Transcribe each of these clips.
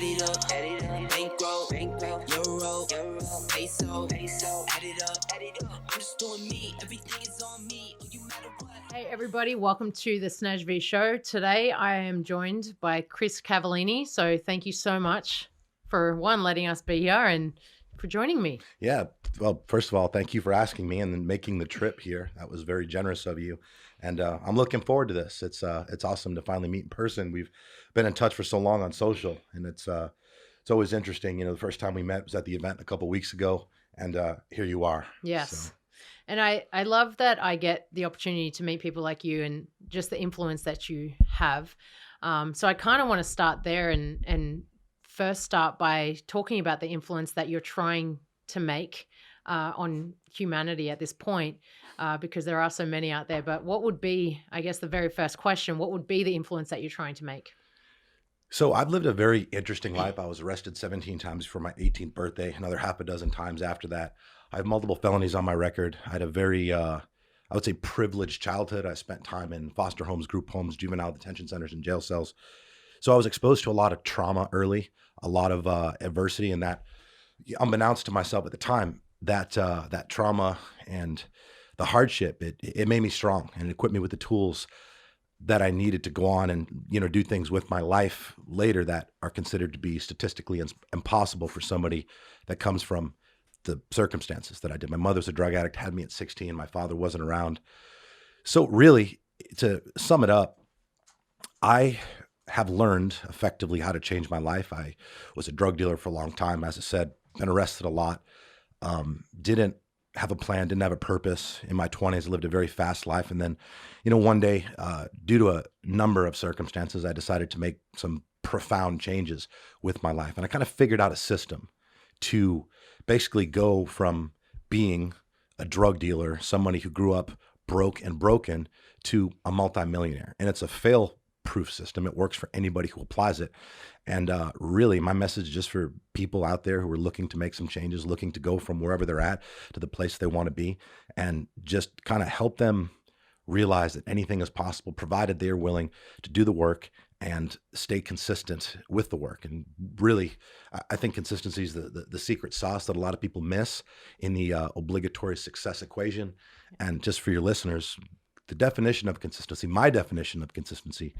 add it up, bankroll, euro, peso, add it up, I'm just doing me, everything is on me, you matter what. Hey everybody, welcome to the Snaj V Show. Today I am joined by Chris Cavallini. So thank you so much for letting us be here and for joining me. Yeah. Well, first of all, thank you for asking me and then making the trip here. That was very generous of you. And I'm looking forward to this. It's awesome to finally meet in person. We've been in touch for so long on social, and it's always interesting. You know, the first time we met was at the event a couple of weeks ago, and here you are. Yes. So. And I love that I get the opportunity to meet people like you and just the influence that you have. So I kind of want to start there and first start by talking about the influence that you're trying to make on humanity at this point, because there are so many out there. But what would be, I guess, the very first question, what would be the influence that you're trying to make? So I've lived a very interesting life. I was arrested 17 times for my 18th birthday, another half a dozen times after that. I have multiple felonies on my record. I had a very, I would say, privileged childhood. I spent time in foster homes, group homes, juvenile detention centers, and jail cells. So I was exposed to a lot of trauma early, a lot of adversity, and that, unbeknownst to myself at the time, that trauma and the hardship, it made me strong and it equipped me with the tools that I needed to go on and, do things with my life later that are considered to be statistically impossible for somebody that comes from the circumstances that I did. My mother's a drug addict, had me at 16. My father wasn't around. So really, to sum it up, I have learned effectively how to change my life. I was a drug dealer for a long time. As I said, been arrested a lot. Didn't have a plan, didn't have a purpose. In my 20s, lived a very fast life. And then, one day, due to a number of circumstances, I decided to make some profound changes with my life. And I kind of figured out a system to basically go from being a drug dealer, somebody who grew up broke and broken, to a multi-millionaire. And it's a fail-proof system. It works for anybody who applies it. And really, my message is just for people out there who are looking to make some changes, looking to go from wherever they're at to the place they want to be, and just kind of help them realize that anything is possible, provided they are willing to do the work and stay consistent with the work. And really, I think consistency is the secret sauce that a lot of people miss in the obligatory success equation. And just for your listeners, the definition of consistency, my definition of consistency,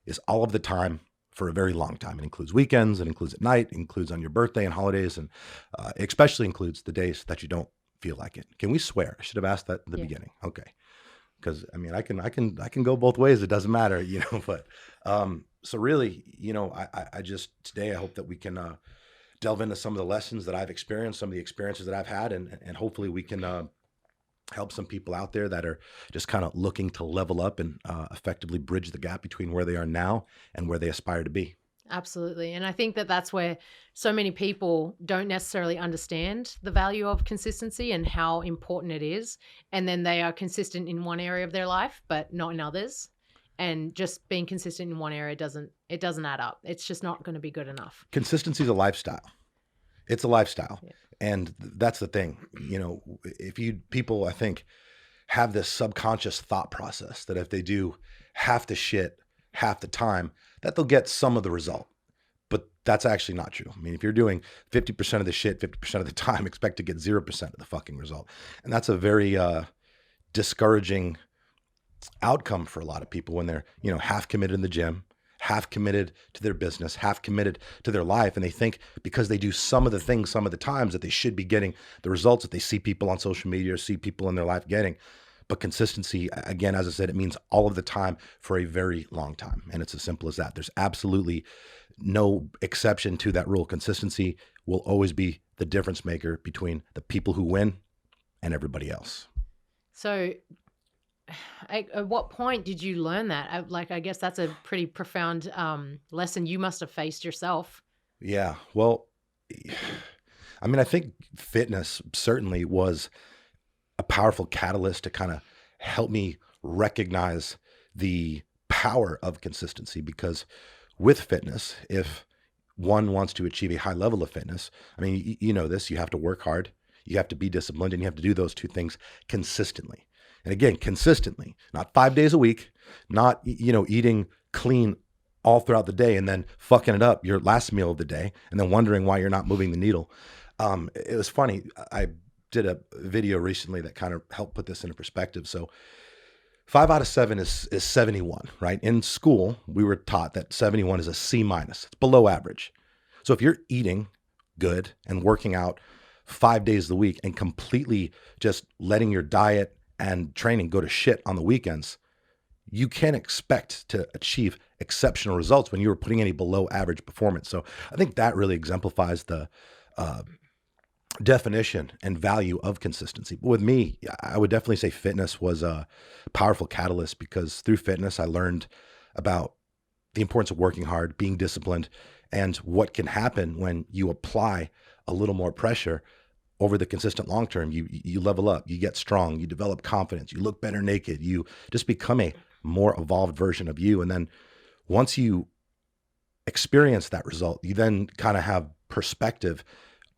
is all of the time for a very long time. It includes weekends, it includes at night, it includes on your birthday and holidays, and especially includes the days that you don't feel like it. Can we swear? I should have asked that in the beginning. Okay. Because I can go both ways. It doesn't matter, but so really, I just today, I hope that we can delve into some of the lessons that I've experienced, some of the experiences that I've had, and hopefully we can help some people out there that are just kind of looking to level up and effectively bridge the gap between where they are now and where they aspire to be. Absolutely. And I think that that's where so many people don't necessarily understand the value of consistency and how important it is. And then they are consistent in one area of their life, but not in others. And just being consistent in one area doesn't add up. It's just not going to be good enough. Consistency is a lifestyle. It's a lifestyle. Yeah. And that's the thing, people, I think, have this subconscious thought process that if they do half the shit half the time, that they'll get some of the result. But that's actually not true. I mean, if you're doing 50% of the shit 50% of the time, expect to get 0% of the fucking result. And that's a very discouraging outcome for a lot of people when they're, half committed in the gym, half committed to their business, half committed to their life. And they think because they do some of the things, some of the times, that they should be getting the results that they see people on social media or see people in their life getting. But consistency, again, as I said, it means all of the time for a very long time. And it's as simple as that. There's absolutely no exception to that rule. Consistency will always be the difference maker between the people who win and everybody else. So at what point did you learn that? I guess that's a pretty profound lesson you must have faced yourself. Yeah. Well, I think fitness certainly was a powerful catalyst to kind of help me recognize the power of consistency, because with fitness, if one wants to achieve a high level of fitness, you know this, you have to work hard, you have to be disciplined, and you have to do those two things consistently. And again, consistently, not 5 days a week, not, eating clean all throughout the day and then fucking it up your last meal of the day and then wondering why you're not moving the needle. It was funny. I did a video recently that kind of helped put this into perspective. So 5 out of 7 is 71, right? In school, we were taught that 71 is a C minus. It's below average. So if you're eating good and working out 5 days of the week and completely just letting your diet and training go to shit on the weekends, you can't expect to achieve exceptional results when you were putting any below average performance. So I think that really exemplifies the definition and value of consistency. But with me, I would definitely say fitness was a powerful catalyst, because through fitness, I learned about the importance of working hard, being disciplined, and what can happen when you apply a little more pressure over the consistent long term. You level up, you get strong, you develop confidence, you look better naked, you just become a more evolved version of you. And then once you experience that result, you then kind of have perspective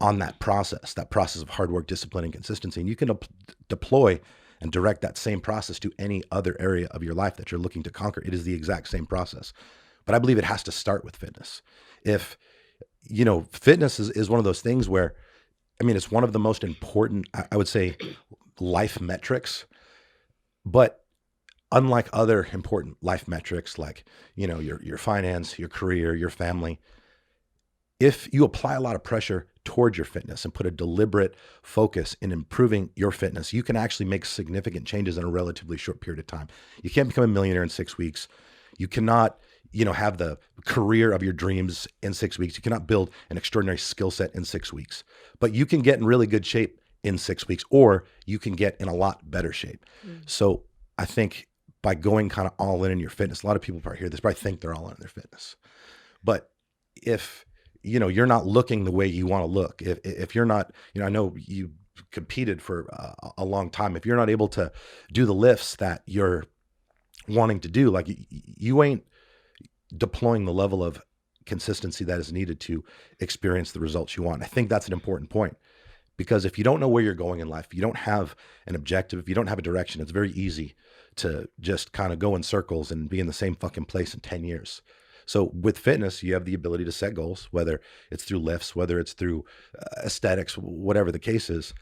on that process of hard work, discipline, and consistency. And you can deploy and direct that same process to any other area of your life that you're looking to conquer. It is the exact same process. But I believe it has to start with fitness. If, fitness is one of those things where, it's one of the most important, I would say, life metrics. But unlike other important life metrics like, your finance, your career, your family, if you apply a lot of pressure towards your fitness and put a deliberate focus in improving your fitness, you can actually make significant changes in a relatively short period of time. You can't become a millionaire in 6 weeks. You cannot, have the career of your dreams in 6 weeks. You cannot build an extraordinary skill set in 6 weeks, but you can get in really good shape in 6 weeks, or you can get in a lot better shape. So I think by going kind of all in your fitness, a lot of people probably hear this, probably think they're all in their fitness. But if you're not looking the way you want to look, if you're not, I know you competed for a long time. If you're not able to do the lifts that you're wanting to do, like you ain't deploying the level of consistency that is needed to experience the results you want. I think that's an important point, because if you don't know where you're going in life, if you don't have an objective, if you don't have a direction, it's very easy to just kind of go in circles and be in the same fucking place in 10 years. So with fitness, you have the ability to set goals, whether it's through lifts, whether it's through aesthetics, whatever the case is,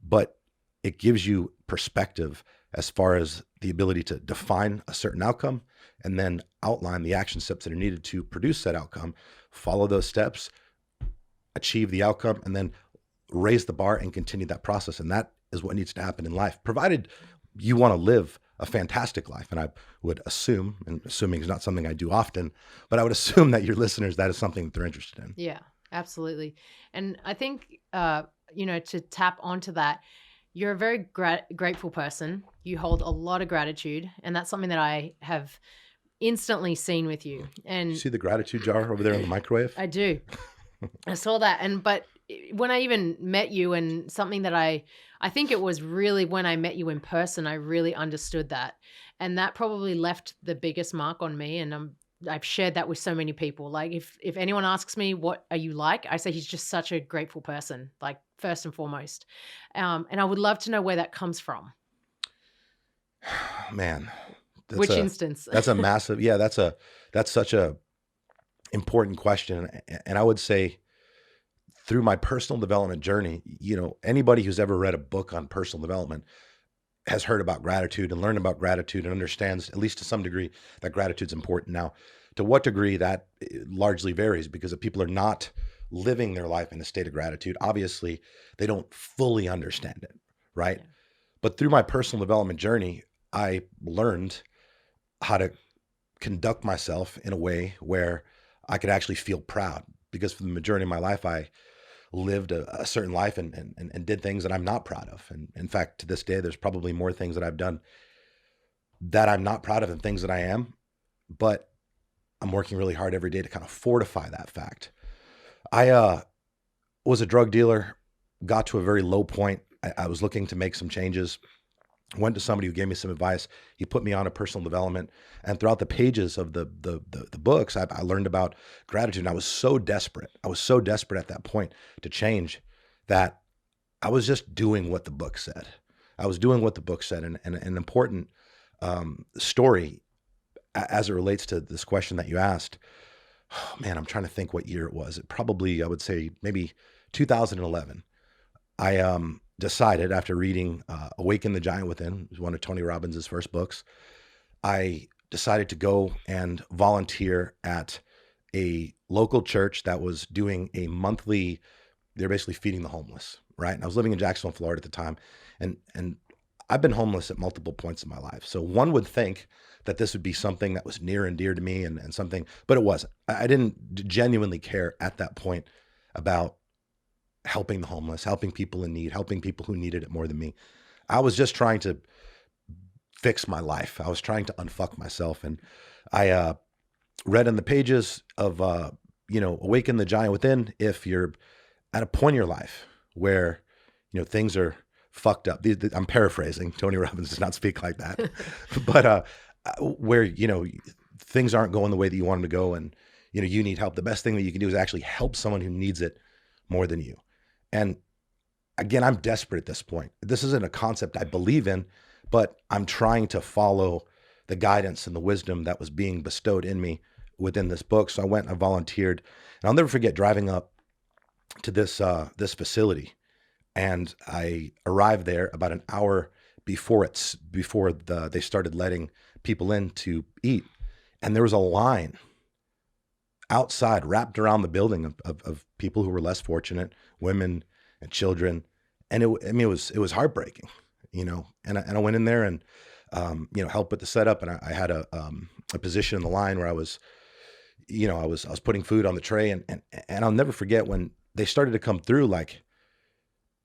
but it gives you perspective as far as the ability to define a certain outcome and then outline the action steps that are needed to produce that outcome, follow those steps, achieve the outcome, and then raise the bar and continue that process. And that is what needs to happen in life, provided you want to live a fantastic life. And I would assume, and assuming is not something I do often, but I would assume that your listeners, that is something that they're interested in. Yeah, absolutely. And I think, to tap onto that, you're a very grateful person. You hold a lot of gratitude. And that's something that I have instantly seen with you. And You see the gratitude jar over there in the microwave? I do. I saw that. But when I even met you, and something that I think it was really when I met you in person, I really understood that. And that probably left the biggest mark on me. And I've shared that with so many people. Like if anyone asks me, what are you like? I say he's just such a grateful person, like first and foremost. And I would love to know where that comes from. Man. Which instance? That's a massive, that's such a important question. And I would say, through my personal development journey, anybody who's ever read a book on personal development has heard about gratitude and learned about gratitude and understands, at least to some degree, that gratitude's important. Now, to what degree, that largely varies, because if people are not living their life in a state of gratitude, obviously they don't fully understand it, right? Yeah. But through my personal development journey, I learned how to conduct myself in a way where I could actually feel proud, because for the majority of my life, I lived a certain life and did things that I'm not proud of. And in fact, to this day, there's probably more things that I've done that I'm not proud of than things that I am, but I'm working really hard every day to kind of fortify that fact. I was a drug dealer, got to a very low point. I was looking to make some changes. Went to somebody who gave me some advice. He put me on a personal development, and throughout the pages of the books, I learned about gratitude. And I was so desperate. I was so desperate at that point to change that I was just doing what the book said. I was doing what the book said. And an important story as it relates to this question that you asked. oh man, I'm trying to think what year it was. It probably, I would say maybe 2011. I decided after reading Awaken the Giant Within, it was one of Tony Robbins' first books. I decided to go and volunteer at a local church that was doing a monthly, they're basically feeding the homeless, right? And I was living in Jacksonville, Florida at the time. And I've been homeless at multiple points in my life. So one would think that this would be something that was near and dear to me and something, but it wasn't. I didn't genuinely care at that point about helping the homeless, helping people in need, helping people who needed it more than me. I was just trying to fix my life. I was trying to unfuck myself. And I read in the pages of, Awaken the Giant Within, if you're at a point in your life where, things are fucked up. I'm paraphrasing. Tony Robbins does not speak like that, but where, things aren't going the way that you want them to go and, you need help. The best thing that you can do is actually help someone who needs it more than you. And again, I'm desperate at this point. This isn't a concept I believe in, but I'm trying to follow the guidance and the wisdom that was being bestowed in me within this book. So I went and I volunteered, and I'll never forget driving up to this facility. And I arrived there about an hour before they started letting people in to eat. And there was a line outside wrapped around the building of people who were less fortunate, women and children. And it was heartbreaking, and I went in there and, helped with the setup. And I had a position in the line where I was putting food on the tray, and I'll never forget when they started to come through, like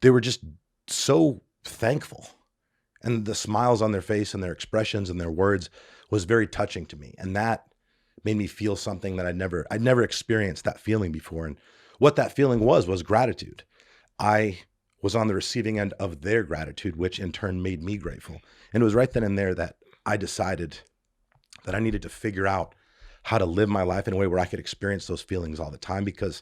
they were just so thankful, and the smiles on their face and their expressions and their words was very touching to me. And that made me feel something that I'd never experienced that feeling before. And what that feeling was gratitude. I was on the receiving end of their gratitude, which in turn made me grateful. And it was right then and there that I decided that I needed to figure out how to live my life in a way where I could experience those feelings all the time. Because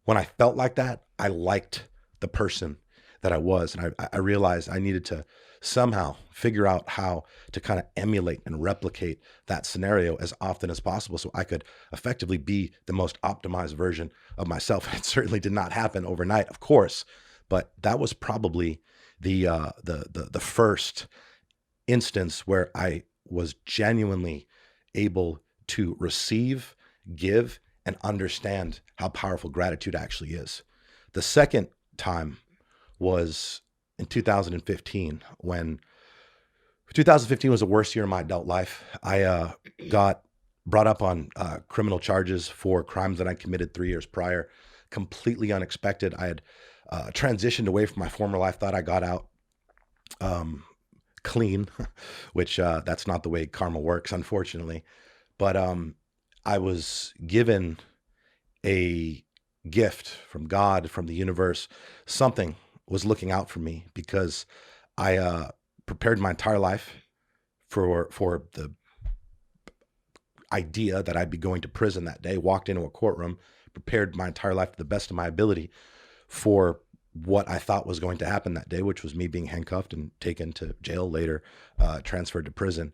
when I felt like that, I liked the person that I was. And I realized I needed to somehow figure out how to kind of emulate and replicate that scenario as often as possible so I could effectively be the most optimized version of myself. It certainly did not happen overnight, of course, but that was probably the first instance where I was genuinely able to receive, give, and understand how powerful gratitude actually is. The second time was in 2015, when 2015 was the worst year of my adult life. I got brought up on criminal charges for crimes that I committed 3 years prior, completely unexpected. I had transitioned away from my former life, thought I got out clean, which that's not the way karma works, unfortunately. But I was given a gift from God, from the universe. Something was looking out for me because I prepared my entire life for the idea that I'd be going to prison that day, walked into a courtroom, prepared my entire life to the best of my ability for what I thought was going to happen that day, which was me being handcuffed and taken to jail, later transferred to prison.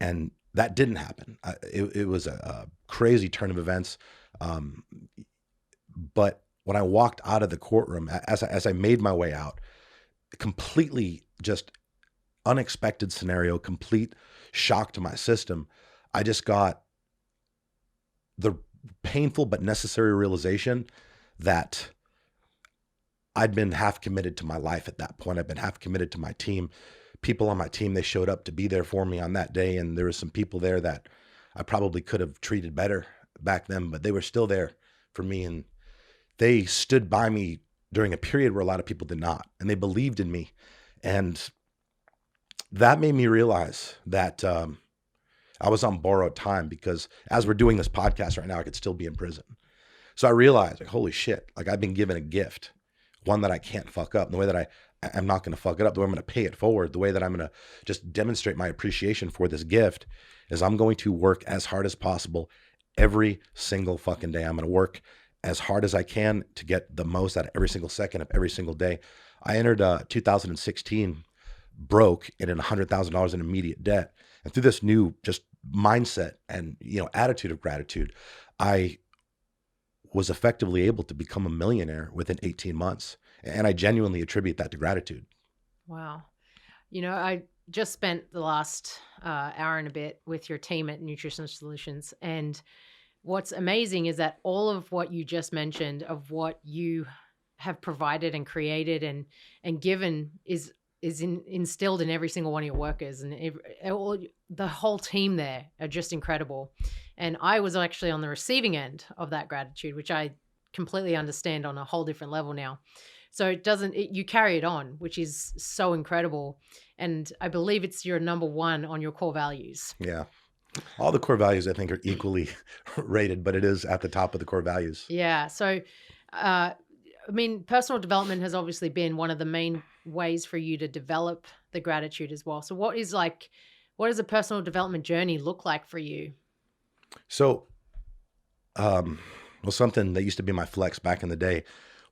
And that didn't happen. It was a crazy turn of events. But when I walked out of the courtroom, as I made my way out, completely just unexpected scenario, complete shock to my system. I just got the painful but necessary realization that I'd been half committed to my life at that point. I've been half committed to my team. People on my team, they showed up to be there for me on that day. And there was some people there that I probably could have treated better back then, but they were still there for me. And they stood by me during a period where a lot of people did not, and they believed in me. And that made me realize that I was on borrowed time, because as we're doing this podcast right now, I could still be in prison. So I realized, like, holy shit, like I've been given a gift, one that I can't fuck up. And the way that I'm not going to fuck it up, the way I'm going to pay it forward, the way that I'm going to just demonstrate my appreciation for this gift is I'm going to work as hard as possible every single fucking day. I'm going to work as hard as I can to get the most out of every single second of every single day. I entered 2016 broke and in $100,000 in immediate debt. And through this new just mindset and, attitude of gratitude, I was effectively able to become a millionaire within 18 months. And I genuinely attribute that to gratitude. Wow. You know, I just spent the last hour and a bit with your team at Nutrition Solutions. And what's amazing is that all of what you just mentioned of what you have provided and created and given is instilled in every single one of your workers, and the whole team there are just incredible. And I was actually on the receiving end of that gratitude, which I completely understand on a whole different level now. So you carry it on, which is so incredible. And I believe it's your number one on your core values. Yeah. All the core values, I think, are equally rated, but it is at the top of the core values. Yeah. So, I mean, personal development has obviously been one of the main ways for you to develop the gratitude as well. So what does a personal development journey look like for you? So, something that used to be my flex back in the day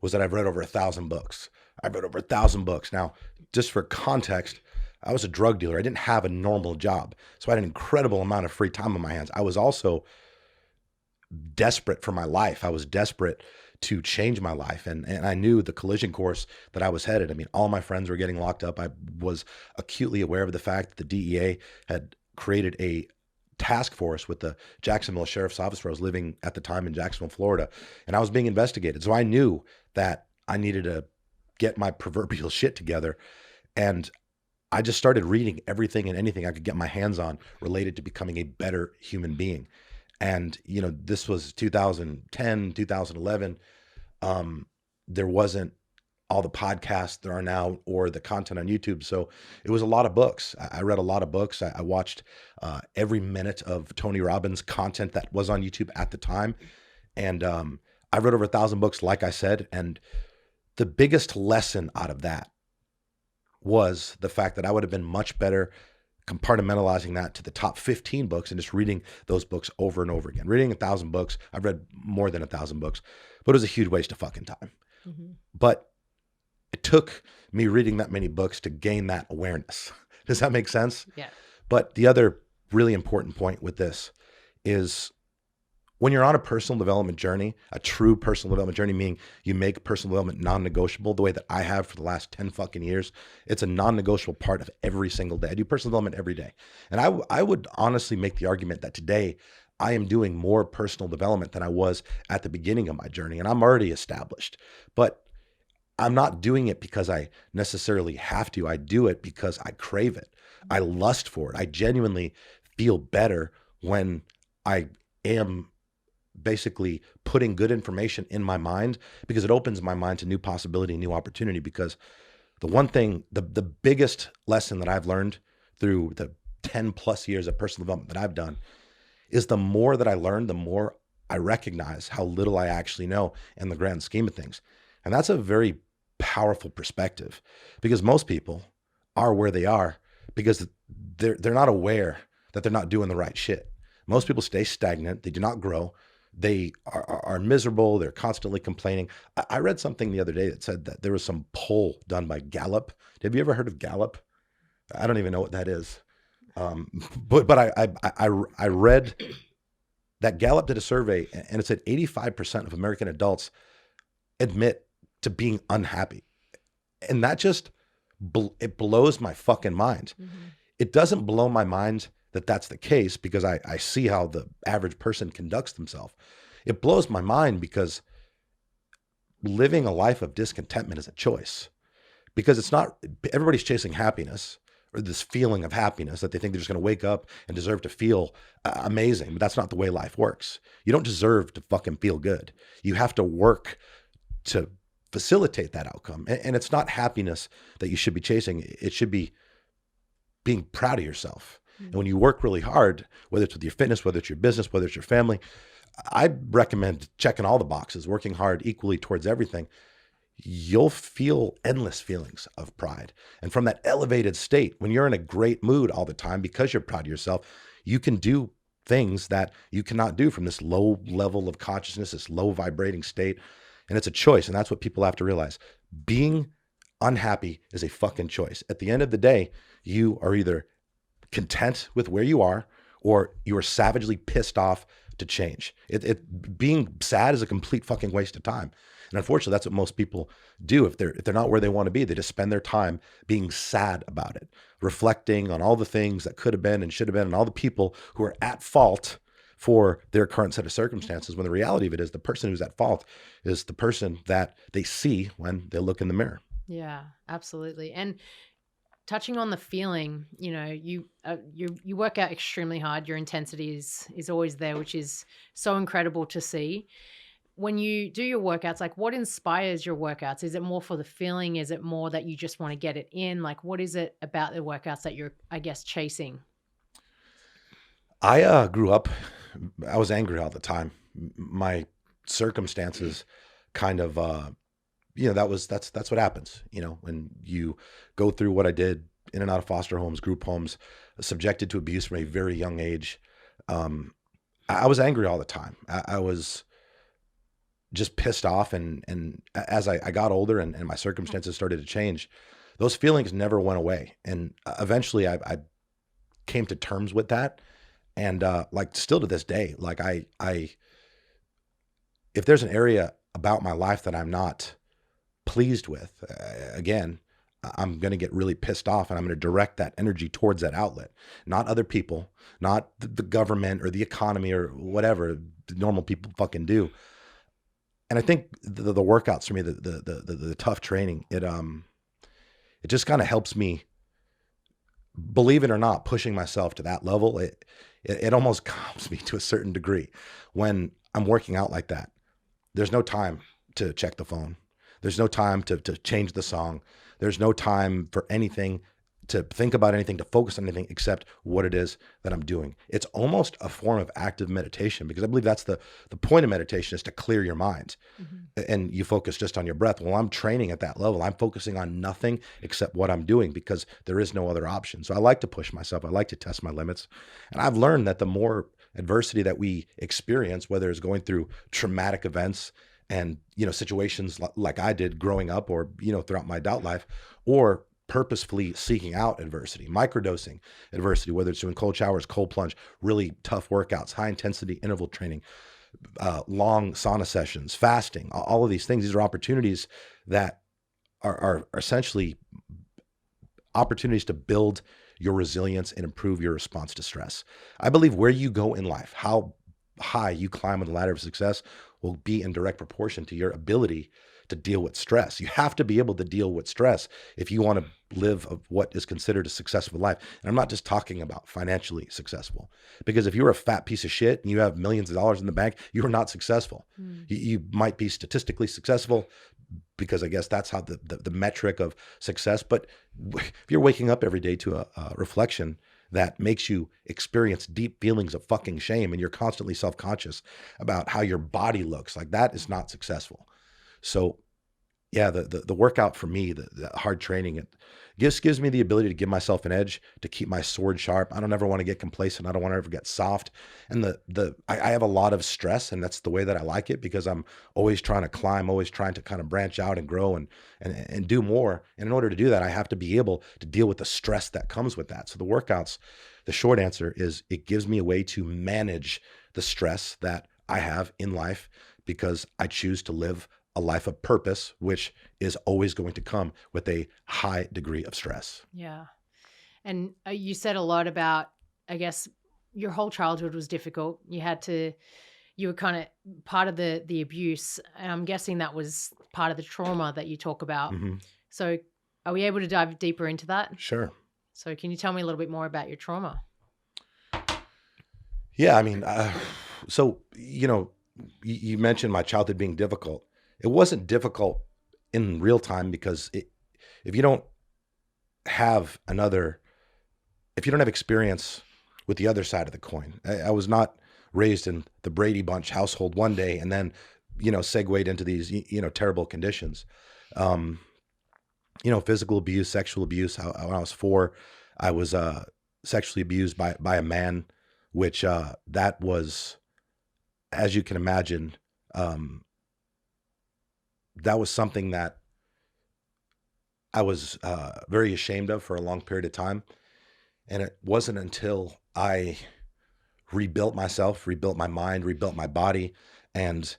was that I've read over 1,000 books. I've read over 1,000 books. Now, just for context, I was a drug dealer. I didn't have a normal job. So I had an incredible amount of free time on my hands. I was also desperate for my life. I was desperate to change my life. And I knew the collision course that I was headed. I mean, all my friends were getting locked up. I was acutely aware of the fact that the DEA had created a task force with the Jacksonville Sheriff's Office, where I was living at the time in Jacksonville, Florida, and I was being investigated. So I knew that I needed to get my proverbial shit together. And I just started reading everything and anything I could get my hands on related to becoming a better human being. And, you know, this was 2010, 2011. There wasn't all the podcasts there are now or the content on YouTube. So it was a lot of books. I read a lot of books. I watched every minute of Tony Robbins content that was on YouTube at the time. And I read over 1,000 books, like I said. And the biggest lesson out of that was the fact that I would have been much better compartmentalizing that to the top 15 books and just reading those books over and over again. Reading 1,000 books. I've read more than 1,000 books, but it was a huge waste of fucking time. Mm-hmm. But it took me reading that many books to gain that awareness. Does that make sense? Yeah. But the other really important point with this is when you're on a personal development journey, a true personal development journey, meaning you make personal development non-negotiable the way that I have for the last 10 fucking years, it's a non-negotiable part of every single day. I do personal development every day. And I would honestly make the argument that today I am doing more personal development than I was at the beginning of my journey. And I'm already established, but I'm not doing it because I necessarily have to. I do it because I crave it. I lust for it. I genuinely feel better when I am basically putting good information in my mind, because it opens my mind to new possibility, new opportunity. Because the one thing, the biggest lesson that I've learned through the 10 plus years of personal development that I've done is the more that I learn, the more I recognize how little I actually know in the grand scheme of things. And that's a very powerful perspective, because most people are where they are because they're not aware that they're not doing the right shit. Most people stay stagnant. They do not grow. They are miserable. They're constantly complaining. I read something the other day that said that there was some poll done by Gallup. Have you ever heard of Gallup? I don't even know what that is. But I read that Gallup did a survey, and it said 85% of American adults admit to being unhappy. And that just, it blows my fucking mind. Mm-hmm. It doesn't blow my mind that that's the case because I see how the average person conducts themselves. It blows my mind because living a life of discontentment is a choice, because it's not, everybody's chasing happiness or this feeling of happiness that they think they're just going to wake up and deserve to feel amazing. But that's not the way life works. You don't deserve to fucking feel good. You have to work to facilitate that outcome. And it's not happiness that you should be chasing. It should be being proud of yourself. And when you work really hard, whether it's with your fitness, whether it's your business, whether it's your family, I recommend checking all the boxes, working hard equally towards everything. You'll feel endless feelings of pride. And from that elevated state, when you're in a great mood all the time because you're proud of yourself, you can do things that you cannot do from this low level of consciousness, this low vibrating state. And it's a choice. And that's what people have to realize. Being unhappy is a fucking choice. At the end of the day, you are either content with where you are, or you are savagely pissed off to change. Being sad is a complete fucking waste of time. And unfortunately, that's what most people do. If they're not where they want to be, they just spend their time being sad about it, reflecting on all the things that could have been and should have been, and all the people who are at fault for their current set of circumstances. When the reality of it is, the person who's at fault is the person that they see when they look in the mirror. Yeah, absolutely. And touching on the feeling, you work out extremely hard. Your intensity is always there, which is so incredible to see. When you do your workouts, like what inspires your workouts? Is it more for the feeling? Is it more that you just want to get it in? Like what is it about the workouts that you're, I guess, chasing? I grew up, I was angry all the time. My circumstances kind of, that's what happens, when you go through what I did in and out of foster homes, group homes, subjected to abuse from a very young age. I was angry all the time. I was just pissed off. And as I got older and my circumstances started to change, those feelings never went away. And eventually I came to terms with that. And still to this day, if there's an area about my life that I'm not pleased with, again, I'm going to get really pissed off, and I'm going to direct that energy towards that outlet, not other people, not the government or the economy or whatever normal people fucking do. And I think the workouts for me, the tough training, it just kind of helps me, believe it or not, pushing myself to that level. It almost calms me to a certain degree when I'm working out like that. There's no time to check the phone. There's no time to change the song. There's no time for anything, to think about anything, to focus on anything except what it is that I'm doing. It's almost a form of active meditation, because I believe that's the point of meditation, is to clear your mind. And you focus just on your breath. Well, I'm training at that level. I'm focusing on nothing except what I'm doing, because there is no other option. So I like to push myself. I like to test my limits. And I've learned that the more adversity that we experience, whether it's going through traumatic events and, situations like I did growing up, or, throughout my adult life, or purposefully seeking out adversity, microdosing adversity, whether it's doing cold showers, cold plunge, really tough workouts, high intensity interval training, long sauna sessions, fasting, all of these things. These are opportunities that are essentially opportunities to build your resilience and improve your response to stress. I believe where you go in life, how high you climb on the ladder of success, will be in direct proportion to your ability to deal with stress. You have to be able to deal with stress if you want to live what is considered a successful life. And I'm not just talking about financially successful, because if you're a fat piece of shit and you have millions of dollars in the bank, you are not successful. You might be statistically successful, because I guess that's how the metric of success. But if you're waking up every day to a reflection that makes you experience deep feelings of fucking shame, and you're constantly self-conscious about how your body looks, like, that is not successful. So yeah, the workout for me, the hard training, it just gives me the ability to give myself an edge, to keep my sword sharp. I don't ever want to get complacent. I don't want to ever get soft. And I have a lot of stress, and that's the way that I like it, because I'm always trying to climb, always trying to kind of branch out and grow and do more. And in order to do that, I have to be able to deal with the stress that comes with that. So the workouts, the short answer is, it gives me a way to manage the stress that I have in life, because I choose to live a life of purpose, which is always going to come with a high degree of stress. Yeah. And you said a lot about, I guess, your whole childhood was difficult. You were kind of part of the abuse. And I'm guessing that was part of the trauma that you talk about. So are we able to dive deeper into that? Sure. So can you tell me a little bit more about your trauma? Yeah. I mean, so, you mentioned my childhood being difficult. It wasn't difficult in real time, because if you don't have experience with the other side of the coin, I was not raised in the Brady Bunch household one day and then, segued into these, terrible conditions. Physical abuse, sexual abuse. When I was 4, I was sexually abused by a man, which that was, as you can imagine, that was something that I was very ashamed of for a long period of time. And it wasn't until I rebuilt myself, rebuilt my mind, rebuilt my body, and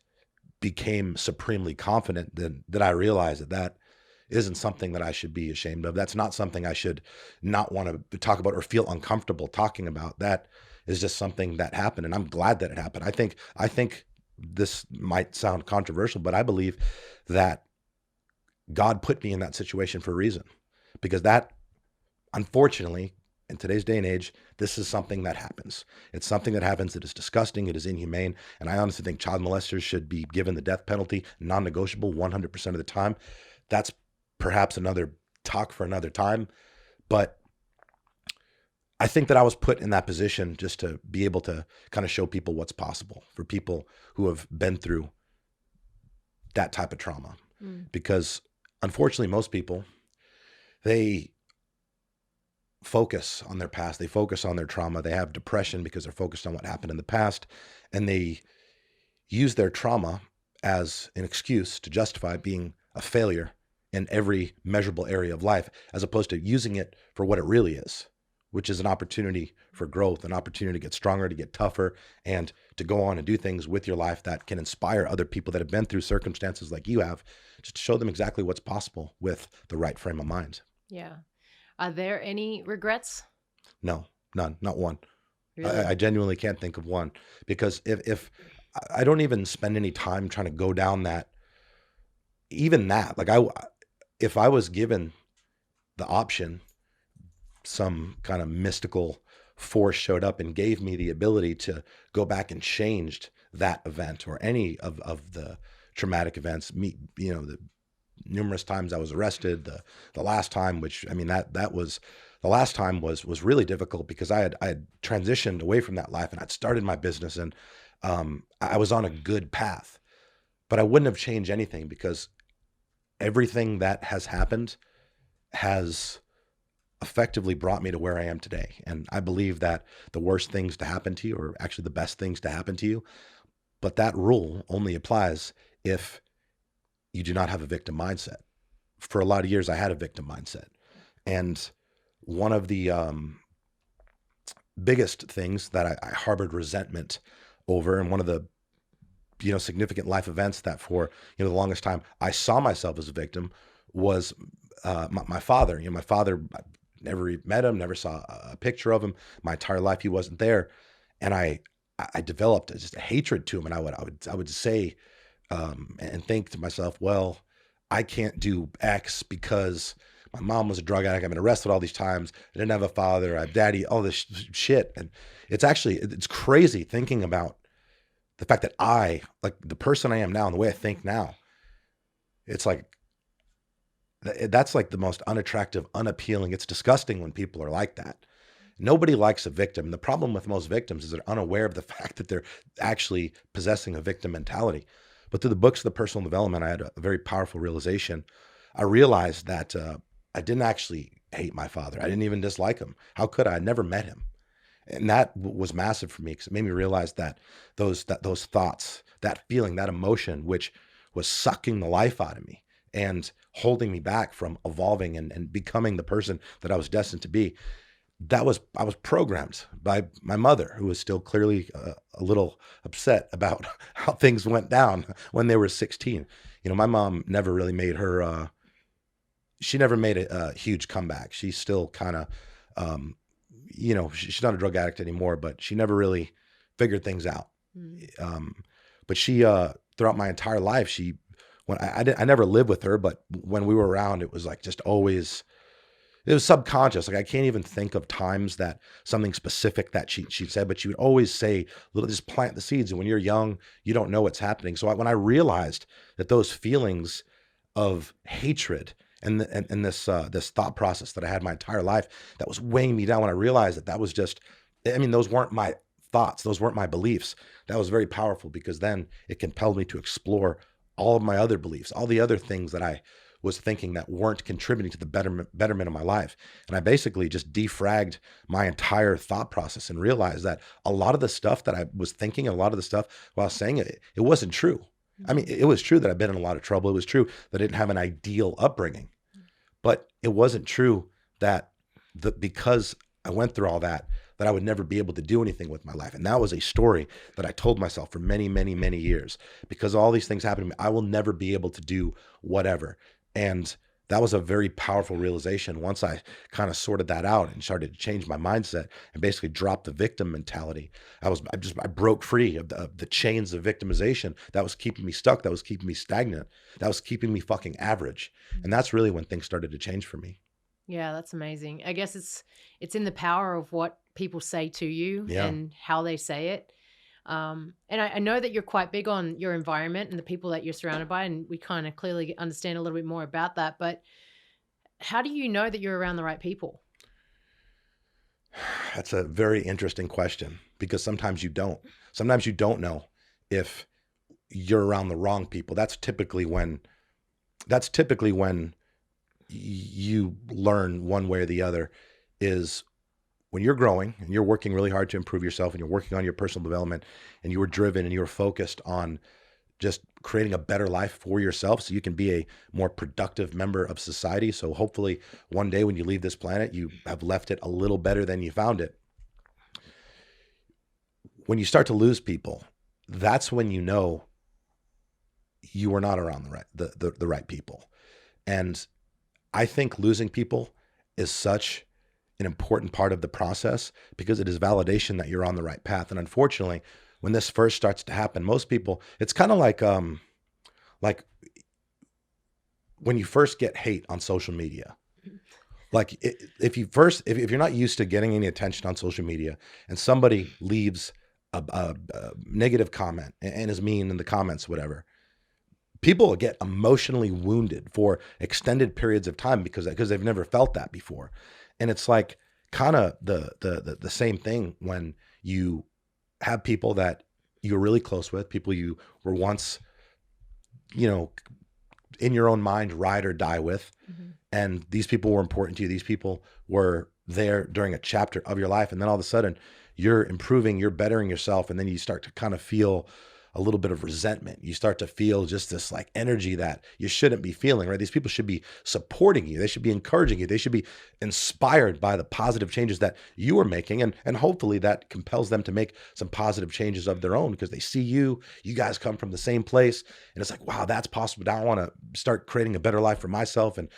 became supremely confident, that I realized that isn't something that I should be ashamed of. That's not something I should not want to talk about or feel uncomfortable talking about. That is just something that happened, and I'm glad that it happened. I think this might sound controversial, but I believe that God put me in that situation for a reason, because that, unfortunately, in today's day and age, this is something that happens. It's something that happens. It is disgusting. It is inhumane. And I honestly think child molesters should be given the death penalty, non-negotiable, 100% of the time. That's perhaps another talk for another time. But I think that I was put in that position just to be able to kind of show people what's possible for people who have been through that type of trauma. Because unfortunately, most people, they focus on their past. They focus on their trauma. They have depression because they're focused on what happened in the past. And they use their trauma as an excuse to justify being a failure in every measurable area of life, as opposed to using it for what it really is, which is an opportunity for growth, an opportunity to get stronger, to get tougher, and to go on and do things with your life that can inspire other people that have been through circumstances like you have, just to show them exactly what's possible with the right frame of mind. Yeah. Are there any regrets? No, none, not one. Really? I genuinely can't think of one, because if I don't even spend any time trying to go down that, even that, like if I was given the option, some kind of mystical force showed up and gave me the ability to go back and changed that event or any of the traumatic events, the numerous times I was arrested, the last time, which, I mean, that was, the last time was really difficult, because I had transitioned away from that life and I'd started my business, and I was on a good path, but I wouldn't have changed anything, because everything that has happened has effectively brought me to where I am today. And I believe that the worst things to happen to you are actually the best things to happen to you. But that rule only applies if you do not have a victim mindset. For a lot of years, I had a victim mindset. And one of the biggest things that I harbored resentment over, and one of the significant life events that for the longest time I saw myself as a victim, was my father. My father, I never met him, never saw a picture of him. My entire life, he wasn't there, and I developed just a hatred to him. And I would say and think to myself, well, I can't do X because my mom was a drug addict. I've been arrested all these times. I didn't have a father. I have daddy. All this shit, and it's crazy thinking about the fact that I, like the person I am now and the way I think now, it's like, that's like the most unattractive, unappealing. It's disgusting when people are like that. Nobody likes a victim. The problem with most victims is they're unaware of the fact that they're actually possessing a victim mentality. But through the books of the personal development, I had a very powerful realization. I realized that I didn't actually hate my father. I didn't even dislike him. How could I? I never met him. And that was massive for me, because it made me realize that those thoughts, that feeling, that emotion, which was sucking the life out of me and holding me back from evolving and becoming the person that I was destined to be, I was programmed by my mother, who was still clearly a little upset about how things went down when they were 16. My mom never really made her, she never made a huge comeback. She's still kind of, she's not a drug addict anymore, but she never really figured things out. But she, throughout my entire life, I never lived with her, but when we were around, it was like just always, it was subconscious. Like I can't even think of times that something specific that she said, but she would always say, just plant the seeds. And when you're young, you don't know what's happening. So when I realized that those feelings of hatred and this thought process that I had my entire life that was weighing me down, when I realized that was just, those weren't my thoughts. Those weren't my beliefs. That was very powerful, because then it compelled me to explore all of my other beliefs, all the other things that I was thinking that weren't contributing to the betterment of my life. And I basically just defragged my entire thought process and realized that a lot of the stuff that I was thinking, a lot of the stuff while I was saying it wasn't true. It was true that I've been in a lot of trouble. It was true that I didn't have an ideal upbringing, but it wasn't true that because I went through all that that I would never be able to do anything with my life. And that was a story that I told myself for many, many, many years. Because all these things happen to me, I will never be able to do whatever. And that was a very powerful realization once I kind of sorted that out and started to change my mindset and basically drop the victim mentality. I broke free of the chains of victimization that was keeping me stuck, that was keeping me stagnant, that was keeping me fucking average. And that's really when things started to change for me. Yeah, that's amazing. I guess it's in the power of what people say to you and how they say it. And I know that you're quite big on your environment and the people that you're surrounded by, and we kind of clearly understand a little bit more about that. But how do you know that you're around the right people? That's a very interesting question, because sometimes you don't. Sometimes you don't know if you're around the wrong people. That's typically when you learn one way or the other, is when you're growing and you're working really hard to improve yourself and you're working on your personal development and you were driven and you were focused on just creating a better life for yourself so you can be a more productive member of society. So hopefully one day when you leave this planet, you have left it a little better than you found it. When you start to lose people, that's when you know you are not around the right people. And I think losing people is such an important part of the process, because it is validation that you're on the right path. And unfortunately, when this first starts to happen, most people, it's kind of like when you first get hate on social media. Like if you're not used to getting any attention on social media and somebody leaves a negative comment and is mean in the comments, whatever, people get emotionally wounded for extended periods of time because they've never felt that before. And it's like kind of the same thing when you have people that you're really close with, people you were once, in your own mind, ride or die with. Mm-hmm. And these people were important to you. These people were there during a chapter of your life. And then all of a sudden you're improving, you're bettering yourself. And then you start to kind of feel a little bit of resentment. You start to feel just this like energy that you shouldn't be feeling, right? These people should be supporting you. They should be encouraging you. They should be inspired by the positive changes that you are making. And hopefully that compels them to make some positive changes of their own, because they see you guys come from the same place. And it's like, wow, that's possible. Now I want to start creating a better life for myself. And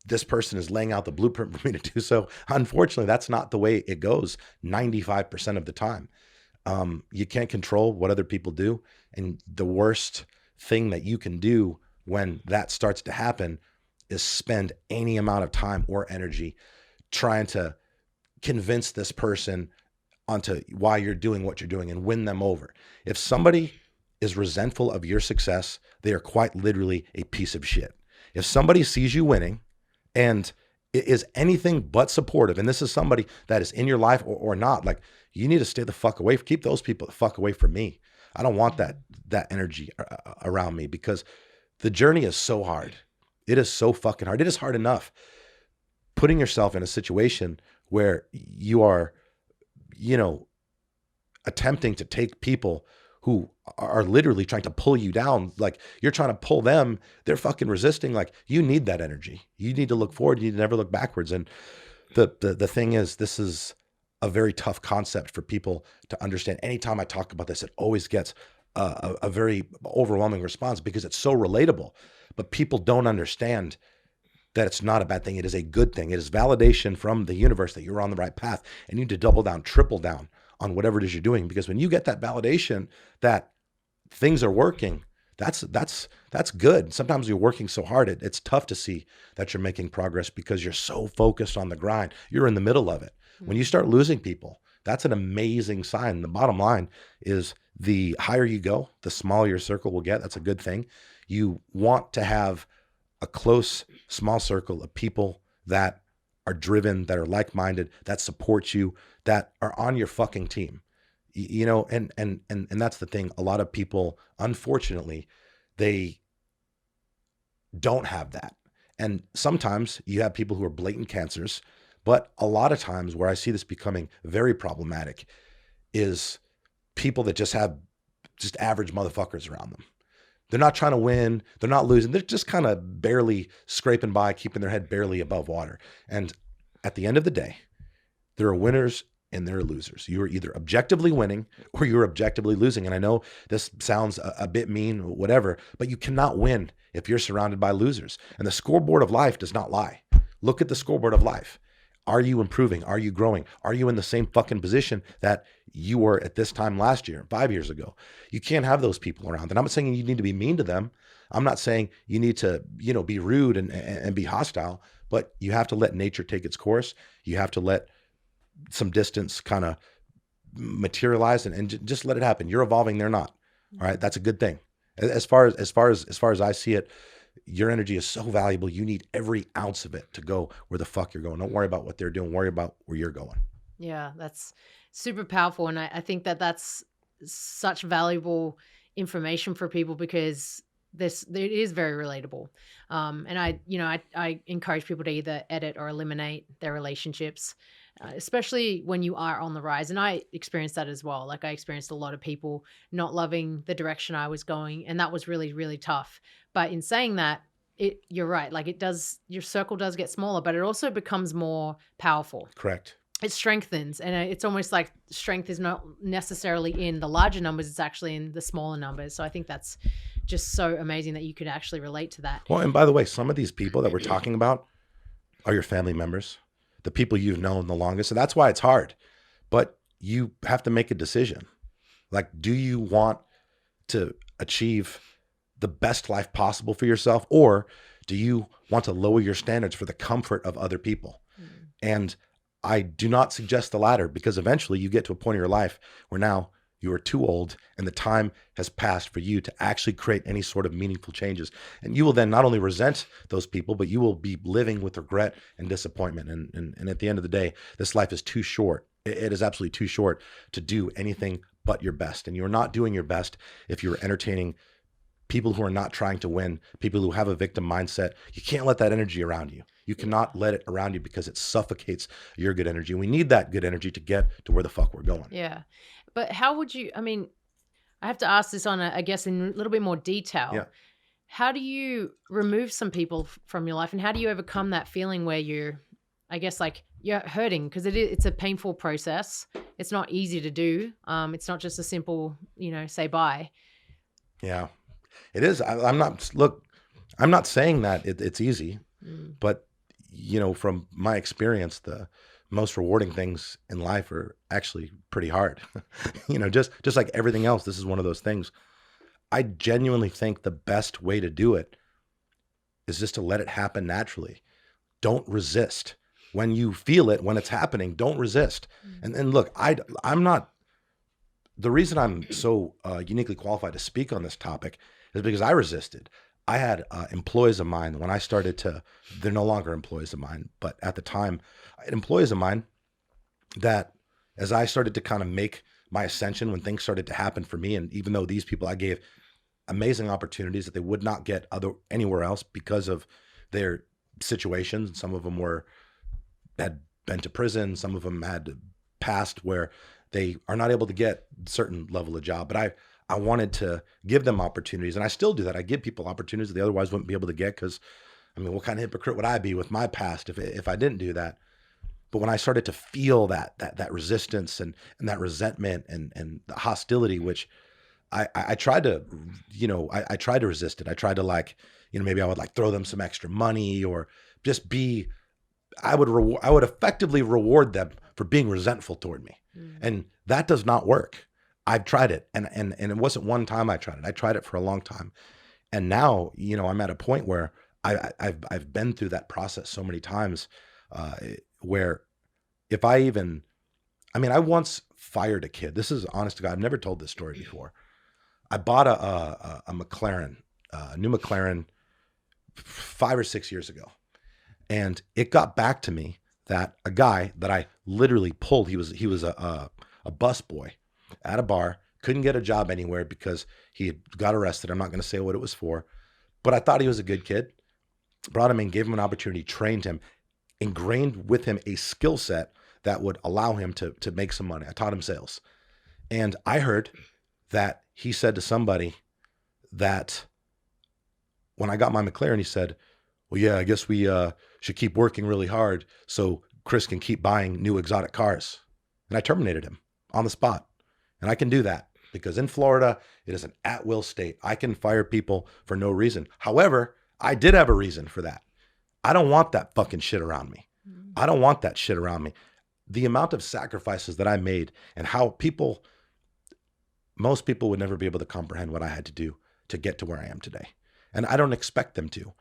this person is laying out the blueprint for me to do so. Unfortunately, that's not the way it goes 95% of the time. You can't control what other people do. And the worst thing that you can do when that starts to happen is spend any amount of time or energy trying to convince this person onto why you're doing what you're doing and win them over. If somebody is resentful of your success, they are quite literally a piece of shit. If somebody sees you winning and is anything but supportive, and this is somebody that is in your life or not, like, you need to stay the fuck away. Keep those people the fuck away from me. I don't want that energy around me, because the journey is so hard. It is so fucking hard. It is hard enough putting yourself in a situation where you are, attempting to take people who are literally trying to pull you down. Like, you're trying to pull them. They're fucking resisting. Like, you need that energy. You need to look forward. You need to never look backwards. And the thing is, this is a very tough concept for people to understand. Anytime I talk about this, it always gets a very overwhelming response, because it's so relatable. But people don't understand that it's not a bad thing. It is a good thing. It is validation from the universe that you're on the right path, and you need to double down, triple down on whatever it is you're doing. Because when you get that validation that things are working, that's good. Sometimes you're working so hard, it's tough to see that you're making progress because you're so focused on the grind. You're in the middle of it. When you start losing people, that's an amazing sign. The bottom line is, the higher you go, the smaller your circle will get. That's a good thing. You want to have a close, small circle of people that are driven, that are like-minded, that support you, that are on your fucking team. And that's the thing. A lot of people, unfortunately, they don't have that. And sometimes you have people who are blatant cancers. But a lot of times where I see this becoming very problematic is people that just have just average motherfuckers around them. They're not trying to win. They're not losing. They're just kind of barely scraping by, keeping their head barely above water. And at the end of the day, there are winners and they're losers. You are either objectively winning or you're objectively losing. And I know this sounds a bit mean, whatever, but you cannot win if you're surrounded by losers. And the scoreboard of life does not lie. Look at the scoreboard of life. Are you improving? Are you growing? Are you in the same fucking position that you were at this time last year, 5 years ago? You can't have those people around. And I'm not saying you need to be mean to them. I'm not saying you need to, be rude and be hostile, but you have to let nature take its course. You have to let some distance kind of materialize and just let it happen. You're evolving. They're not. All right. That's a good thing. As far as I see it, your energy is so valuable. You need every ounce of it to go where the fuck you're going. Don't worry about what they're doing. Worry about where you're going. Yeah, that's super powerful. And I think that that's such valuable information for people because it is very relatable. And I encourage people to either edit or eliminate their relationships, especially when you are on the rise. And I experienced that as well. Like I experienced a lot of people not loving the direction I was going. And that was really, really tough. But in saying that, you're right. Like your circle does get smaller, but it also becomes more powerful. Correct. It strengthens. And it's almost like strength is not necessarily in the larger numbers. It's actually in the smaller numbers. So I think that's just so amazing that you could actually relate to that. Well, and by the way, some of these people that we're talking about are your family members, the people you've known the longest. So that's why it's hard. But you have to make a decision. Like, do you want to achieve the best life possible for yourself, or do you want to lower your standards for the comfort of other people? And I do not suggest the latter, because eventually you get to a point in your life where now you are too old and the time has passed for you to actually create any sort of meaningful changes. And you will then not only resent those people, but you will be living with regret and disappointment. And at the end of the day, this life is too short. It is absolutely too short to do anything but your best. And you're not doing your best if you're entertaining people who are not trying to win, people who have a victim mindset. You can't let that energy around you. You cannot let it around you because it suffocates your good energy. And we need that good energy to get to where the fuck we're going. Yeah. But how would you, I have to ask this in a little bit more detail. Yeah. How do you remove some people from your life, and how do you overcome that feeling where you're hurting? Because it's a painful process. It's not easy to do. It's not just a simple, say bye. Yeah, it is. I'm not saying that it's easy, but from my experience, the most rewarding things in life are actually pretty hard. Just like everything else, this is one of those things. I genuinely think the best way to do it is just to let it happen naturally. Don't resist. When you feel it, when it's happening, don't resist. And look, I'm not, the reason I'm so uniquely qualified to speak on this topic is because I resisted. I had employees of mine when I started they're no longer employees of mine, but at the time, I had employees of mine that as I started to kind of make my ascension, when things started to happen for me, and even though these people I gave amazing opportunities that they would not get anywhere else because of their situations. Some of them had been to prison. Some of them had passed where they are not able to get a certain level of job. But I wanted to give them opportunities, and I still do that. I give people opportunities that they otherwise wouldn't be able to get, because, what kind of hypocrite would I be with my past if I didn't do that? But when I started to feel that resistance and that resentment and the hostility, which I tried to, I tried to resist it. I tried to maybe I would throw them some extra money, or just I would effectively reward them for being resentful toward me. And that does not work. I've tried it. And it wasn't one time I tried it. I tried it for a long time. And now, I'm at a point where I've been through that process so many times, where if I once fired a kid. This is honest to God. I've never told this story before. I bought a McLaren, a new McLaren 5 or 6 years ago. And it got back to me that a guy that I literally pulled, he was a bus boy at a bar, couldn't get a job anywhere because he had got arrested. I'm not going to say what it was for, but I thought he was a good kid. Brought him in, gave him an opportunity, trained him, ingrained with him a skill set that would allow him to make some money. I taught him sales. And I heard that he said to somebody that when I got my McLaren, he said, well, yeah, I guess we should keep working really hard so Chris can keep buying new exotic cars. and I terminated him on the spot. And I can do that because in Florida, it is an at-will state. I can fire people for no reason. However, I did have a reason for that. I don't want that fucking shit around me. I don't want that shit around me. The amount of sacrifices that I made and how most people would never be able to comprehend what I had to do to get to where I am today. And I don't expect them to.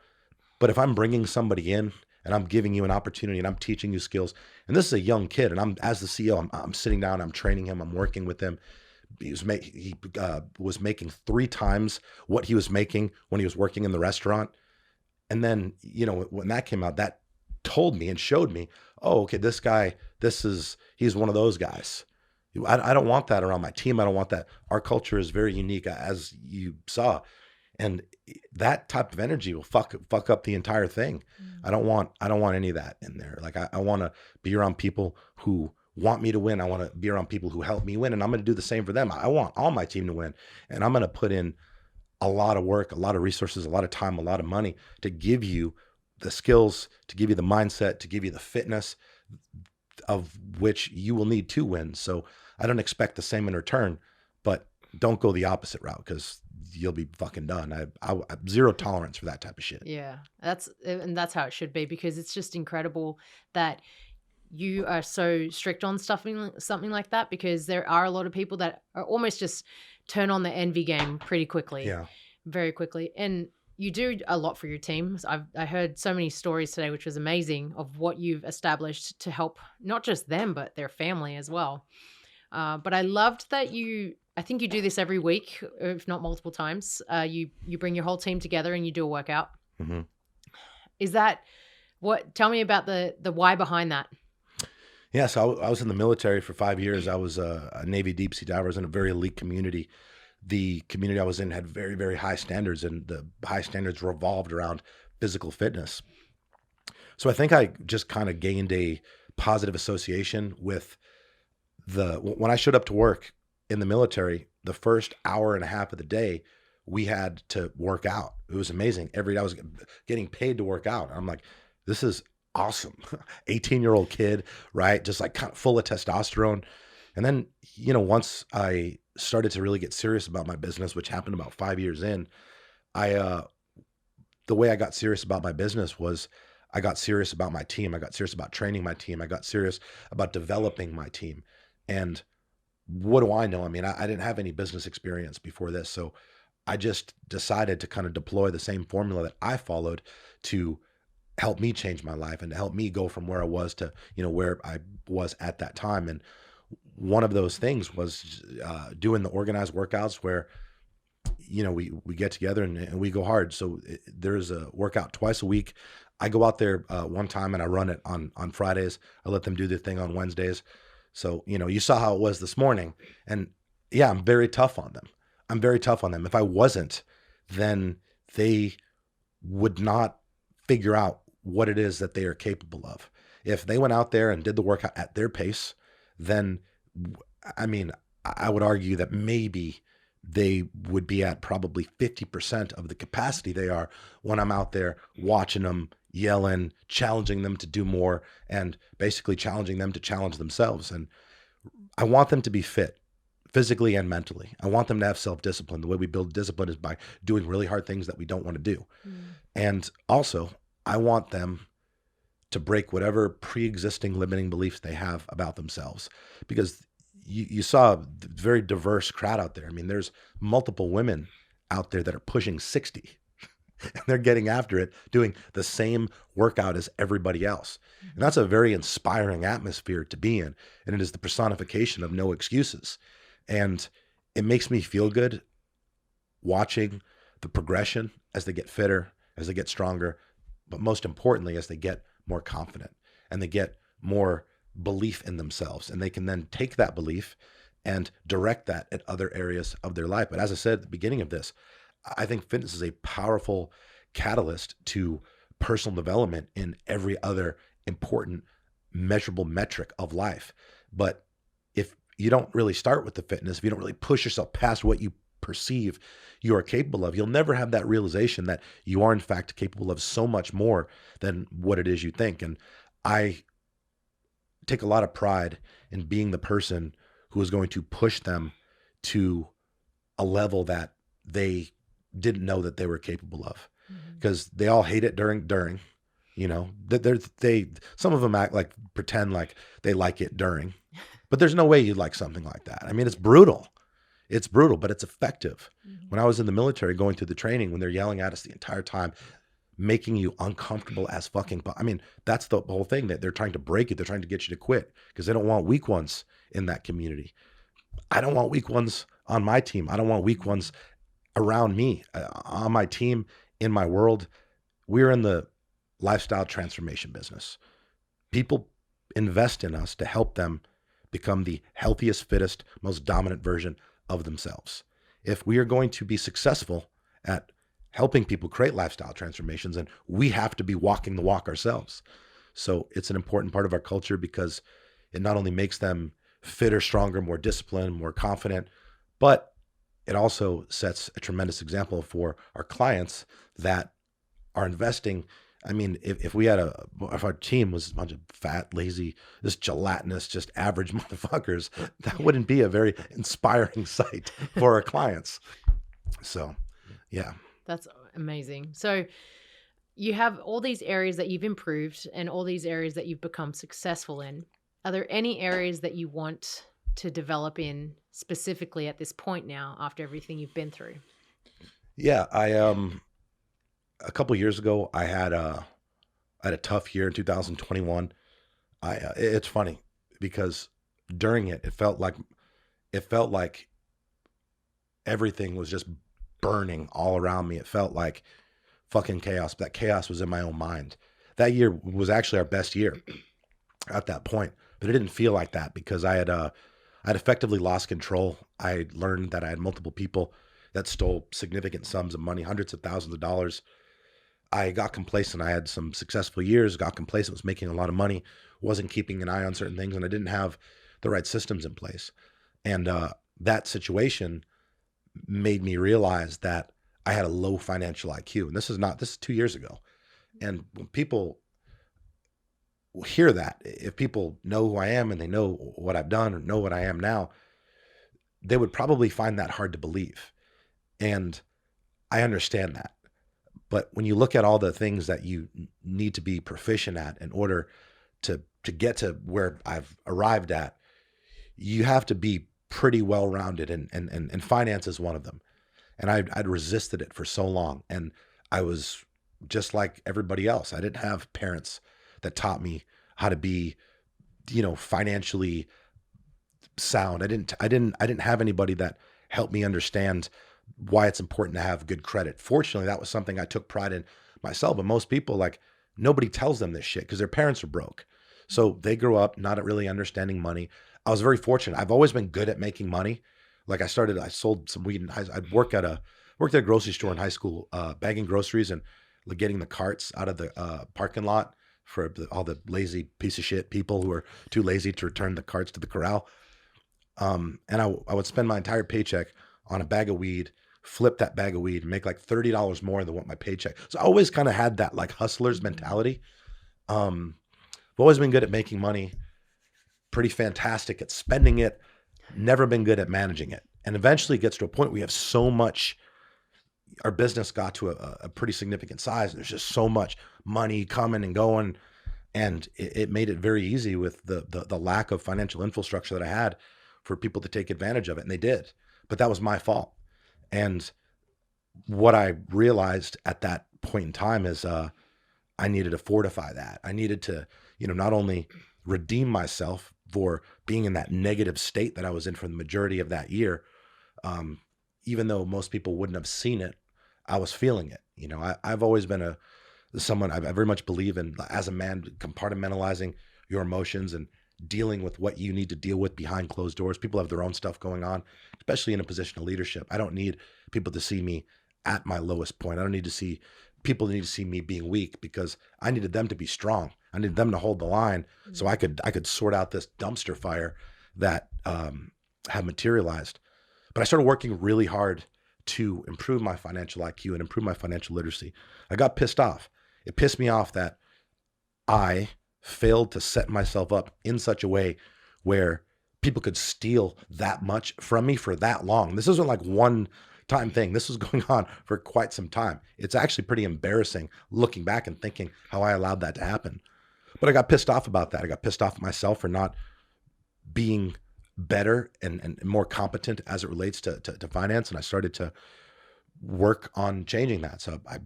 But if I'm bringing somebody in and I'm giving you an opportunity and I'm teaching you skills, and this is a young kid, and I'm, as the CEO, I'm sitting down, I'm training him, I'm working with him. He was making 3 times what he was making when he was working in the restaurant. And then, when that came out, that told me and showed me, oh, okay, this guy, he's one of those guys. I don't want that around my team. I don't want that. Our culture is very unique, as you saw. And that type of energy will fuck up the entire thing. I don't want any of that in there. Like I want to be around people who want me to win. I want to be around people who help me win, and I'm going to do the same for them. I want all my team to win, and I'm going to put in a lot of work, a lot of resources, a lot of time, a lot of money to give you the skills, to give you the mindset, to give you the fitness of which you will need to win. So I don't expect the same in return, but don't go the opposite route because you'll be fucking done. I zero tolerance for that type of shit. Yeah, that's how it should be, because it's just incredible that you are so strict on something like that, because there are a lot of people that are almost just turn on the envy game pretty quickly. Yeah. Very quickly. And you do a lot for your team. I heard so many stories today, which was amazing, of what you've established to help not just them, but their family as well. But I loved that I think you do this every week, if not multiple times. You bring your whole team together and you do a workout. Mm-hmm. Is that tell me about the why behind that? Yeah, so I was in the military for 5 years. I was a Navy deep sea diver. I was in a very elite community. The community I was in had very, very high standards, and the high standards revolved around physical fitness. So I think I just kind of gained a positive association with when I showed up to work in the military, the first hour and a half of the day, we had to work out. It was amazing. Every day I was getting paid to work out. I'm like, this is awesome. 18-year-old kid, right? Just like kind of full of testosterone. And then, once I started to really get serious about my business, which happened about 5 years in, the way I got serious about my business was I got serious about my team. I got serious about training my team. I got serious about developing my team. And what do I know? I mean, I didn't have any business experience before this. So I just decided to kind of deploy the same formula that I followed to help me change my life and to help me go from where I was to, where I was at that time. And one of those things was doing the organized workouts where, we get together and we go hard. So there's a workout twice a week. I go out there one time and I run it on Fridays. I let them do their thing on Wednesdays. So, you saw how it was this morning. And yeah, I'm very tough on them. If I wasn't, then they would not figure out what it is that they are capable of. If they went out there and did the workout at their pace, then, I mean, I would argue that maybe they would be at probably 50% of the capacity they are when I'm out there watching them, yelling, challenging them to do more, and basically challenging them to challenge themselves. And I want them to be fit physically and mentally. I want them to have self-discipline. The way we build discipline is by doing really hard things that we don't want to do. And also, I want them to break whatever pre-existing limiting beliefs they have about themselves, because you saw a very diverse crowd out there. I mean, there's multiple women out there that are pushing 60 and they're getting after it, doing the same workout as everybody else. And that's a very inspiring atmosphere to be in. And it is the personification of no excuses. And it makes me feel good watching the progression as they get fitter, as they get stronger, but most importantly, as they get more confident and they get more belief in themselves, and they can then take that belief and direct that at other areas of their life. But as I said at the beginning of this, I think fitness is a powerful catalyst to personal development in every other important measurable metric of life. But if you don't really start with the fitness, if you don't really push yourself past what you perceive you are capable of, you'll never have that realization that you are in fact capable of so much more than what it is you think. And I take a lot of pride in being the person who is going to push them to a level that they didn't know that they were capable of, because they all hate it during, you know, they some of them act like pretend like they like it during, but there's no way you'd like something like that. I mean, it's brutal. It's brutal, but it's effective. When I was in the military going through the training, when they're yelling at us the entire time, making you uncomfortable as fucking, I mean, that's the whole thing, that they're trying to break it. They're trying to get you to quit because they don't want weak ones in that community. I don't want weak ones on my team. I don't want weak ones around me, on my team, in my world. We're in the lifestyle transformation business. People invest in us to help them become the healthiest, fittest, most dominant version of themselves. If we are going to be successful at helping people create lifestyle transformations, and we have to be walking the walk ourselves. So it's an important part of our culture because it not only makes them fitter, stronger, more disciplined, more confident, but it also sets a tremendous example for our clients that are investing. I mean, if our team was a bunch of fat, lazy, just gelatinous, just average motherfuckers, that wouldn't be a very inspiring sight for our clients. So, yeah. That's amazing. So you have all these areas that you've improved and all these areas that you've become successful in. Are there any areas that you want to develop in specifically at this point now after everything you've been through? Yeah, a couple years ago, I had a tough year in 2021. It's funny because during it felt like everything was just burning all around me. It felt like fucking chaos. But that chaos was in my own mind. That year was actually our best year at that point, but it didn't feel like that because I'd effectively lost control. I learned that I had multiple people that stole significant sums of money, hundreds of thousands of dollars. I got complacent. I had some successful years, got complacent, was making a lot of money, wasn't keeping an eye on certain things, and I didn't have the right systems in place. And that situation made me realize that I had a low financial IQ. And this is 2 years ago. And when people hear that, if people know who I am and they know what I've done or know what I am now, they would probably find that hard to believe. And I understand that. But when you look at all the things that you need to be proficient at in order to get to where I've arrived at, you have to be pretty well-rounded, and finance is one of them. And I'd resisted it for so long. And I was just like everybody else. I didn't have parents that taught me how to be, financially sound. I didn't have anybody that helped me understand why it's important to have good credit. Fortunately, that was something I took pride in myself. But most people, like, nobody tells them this shit because their parents are broke. So they grew up not really understanding money. I was very fortunate. I've always been good at making money. Like I sold some weed. I'd worked at a grocery store in high school, bagging groceries and getting the carts out of the parking lot for all the lazy piece of shit people who are too lazy to return the carts to the corral. And I would spend my entire paycheck on a bag of weed, flip that bag of weed, and make like $30 more than what my paycheck. So I always kind of had that like hustler's mentality. I've always been good at making money, pretty fantastic at spending it, never been good at managing it. And eventually it gets to a point where we have so much, our business got to a pretty significant size. And there's just so much money coming and going. And it made it very easy with the lack of financial infrastructure that I had for people to take advantage of it. And they did. But that was my fault. And what I realized at that point in time is I needed to fortify that. I needed to, not only redeem myself for being in that negative state that I was in for the majority of that year, even though most people wouldn't have seen it, I was feeling it. I've always been someone I very much believe in, as a man, compartmentalizing your emotions and dealing with what you need to deal with behind closed doors. People have their own stuff going on, especially in a position of leadership. I don't need people to see me at my lowest point. I don't need to see people need to see me being weak, because I needed them to be strong. I needed them to hold the line so I could sort out this dumpster fire that had materialized. But I started working really hard to improve my financial IQ and improve my financial literacy. I got pissed off. It pissed me off that I failed to set myself up in such a way where people could steal that much from me for that long. This isn't like one time thing. This was going on for quite some time. It's actually pretty embarrassing looking back and thinking how I allowed that to happen. But I got pissed off about that. I got pissed off at myself for not being better and more competent as it relates to finance. And I started to work on changing that. So I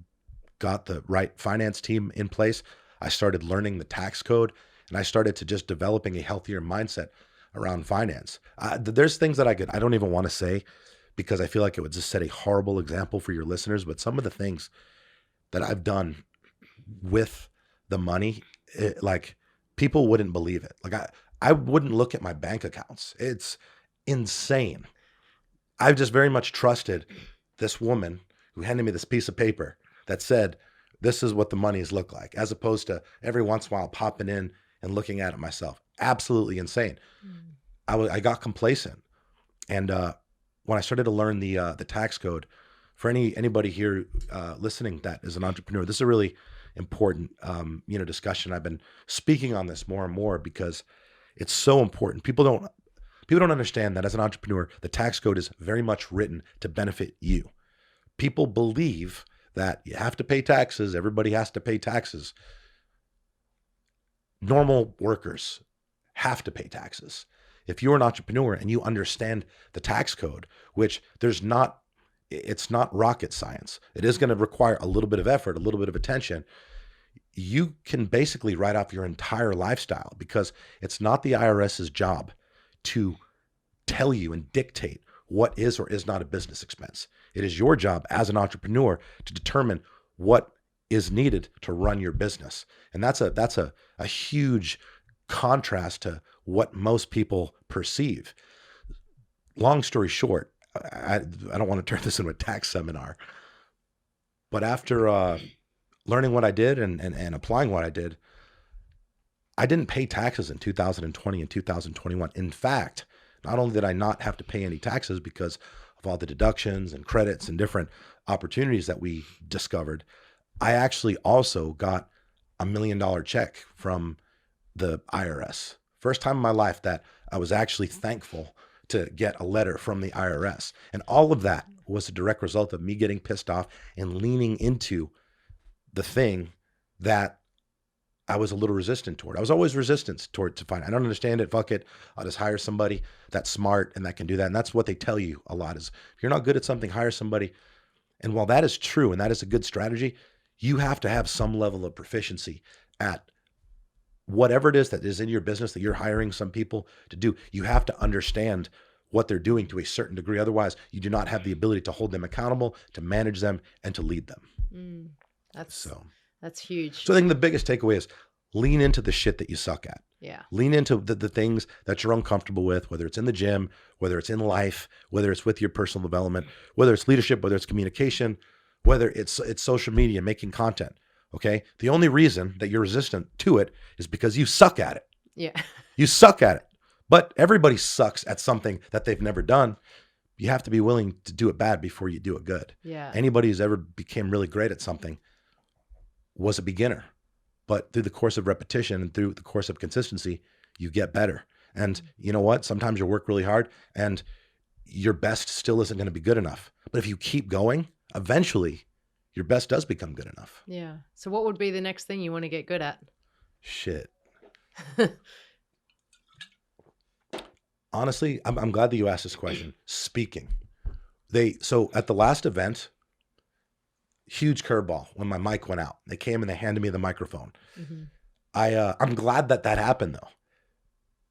got the right finance team in place. I started learning the tax code, and I started to just developing a healthier mindset around finance. There's things that I don't even want to say because I feel like it would just set a horrible example for your listeners. But some of the things that I've done with the money, like people wouldn't believe it. Like I wouldn't look at my bank accounts. It's insane. I've just very much trusted this woman who handed me this piece of paper that said, this is what the monies look like, as opposed to every once in a while popping in and looking at it myself. Absolutely insane. I got complacent. And when I started to learn the tax code, for anybody here listening that is an entrepreneur, this is a really important discussion. I've been speaking on this more and more because it's so important. People don't understand that as an entrepreneur, the tax code is very much written to benefit you. People believe that you have to pay taxes. Everybody has to pay taxes. Normal workers have to pay taxes. If you're an entrepreneur and you understand the tax code, which it's not rocket science. It is going to require a little bit of effort, a little bit of attention. You can basically write off your entire lifestyle because it's not the IRS's job to tell you and dictate what is or is not a business expense. It is your job as an entrepreneur to determine what is needed to run your business. And that's a huge contrast to what most people perceive. Long story short, I don't want to turn this into a tax seminar, but after learning what I did and applying what I did, I didn't pay taxes in 2020 and 2021. In fact, not only did I not have to pay any taxes because of all the deductions and credits and different opportunities that we discovered, I actually also got $1 million check from the IRS. First time in my life that I was actually thankful to get a letter from the IRS. And all of that was a direct result of me getting pissed off and leaning into the thing that I was a little resistant toward. I was always resistant toward to find. I don't understand it. Fuck it. I'll just hire somebody that's smart and that can do that. And that's what they tell you a lot is if you're not good at something, hire somebody. And while that is true and that is a good strategy, you have to have some level of proficiency at whatever it is that is in your business that you're hiring some people to do. You have to understand what they're doing to a certain degree. Otherwise, you do not have the ability to hold them accountable, to manage them, and to lead them. That's huge. So I think the biggest takeaway is lean into the shit that you suck at. Yeah. Lean into the things that you're uncomfortable with, whether it's in the gym, whether it's in life, whether it's with your personal development, whether it's leadership, whether it's communication, whether it's social media, making content. Okay. The only reason that you're resistant to it is because you suck at it. Yeah. You suck at it. But everybody sucks at something that they've never done. You have to be willing to do it bad before you do it good. Yeah. Anybody who's ever became really great at something was a beginner, but through the course of repetition and through the course of consistency, you get better. And you know what? Sometimes you work really hard and your best still isn't going to be good enough. But if you keep going, eventually your best does become good enough. Yeah. So what would be the next thing you want to get good at? Shit. Honestly, I'm glad that you asked this question. Speaking. So at the last event, huge curveball when my mic went out. They came and they handed me the microphone. Mm-hmm. I'm glad that happened though,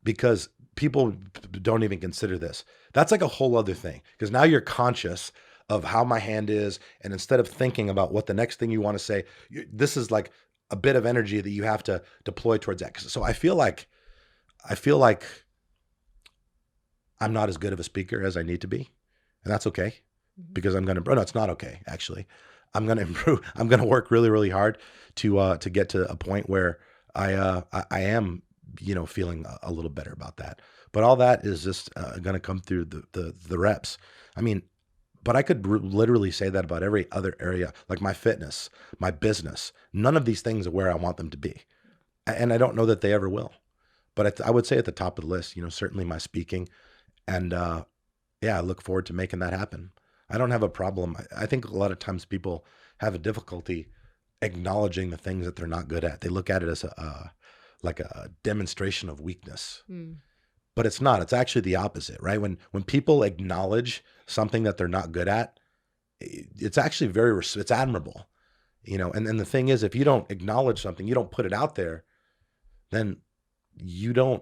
because people don't even consider this. That's like a whole other thing, because now you're conscious of how my hand is. And instead of thinking about what the next thing you want to say, this is like a bit of energy that you have to deploy towards that. So I feel like I'm not as good of a speaker as I need to be. And that's okay, because no, it's not okay. Actually, I'm going to improve. I'm going to work really, really hard to get to a point where I am, feeling a little better about that. But all that is just going to come through the reps. I mean, but I could literally say that about every other area, like my fitness, my business. None of these things are where I want them to be. And I don't know that they ever will. But I would say at the top of the list, certainly my speaking. And yeah, I look forward to making that happen. I don't have a problem. I think a lot of times people have a difficulty acknowledging the things that they're not good at. They look at it as like a demonstration of weakness. But it's not. It's actually the opposite, right? When people acknowledge something that they're not good at, it's actually it's admirable, and the thing is, if you don't acknowledge something, you don't put it out there, then you don't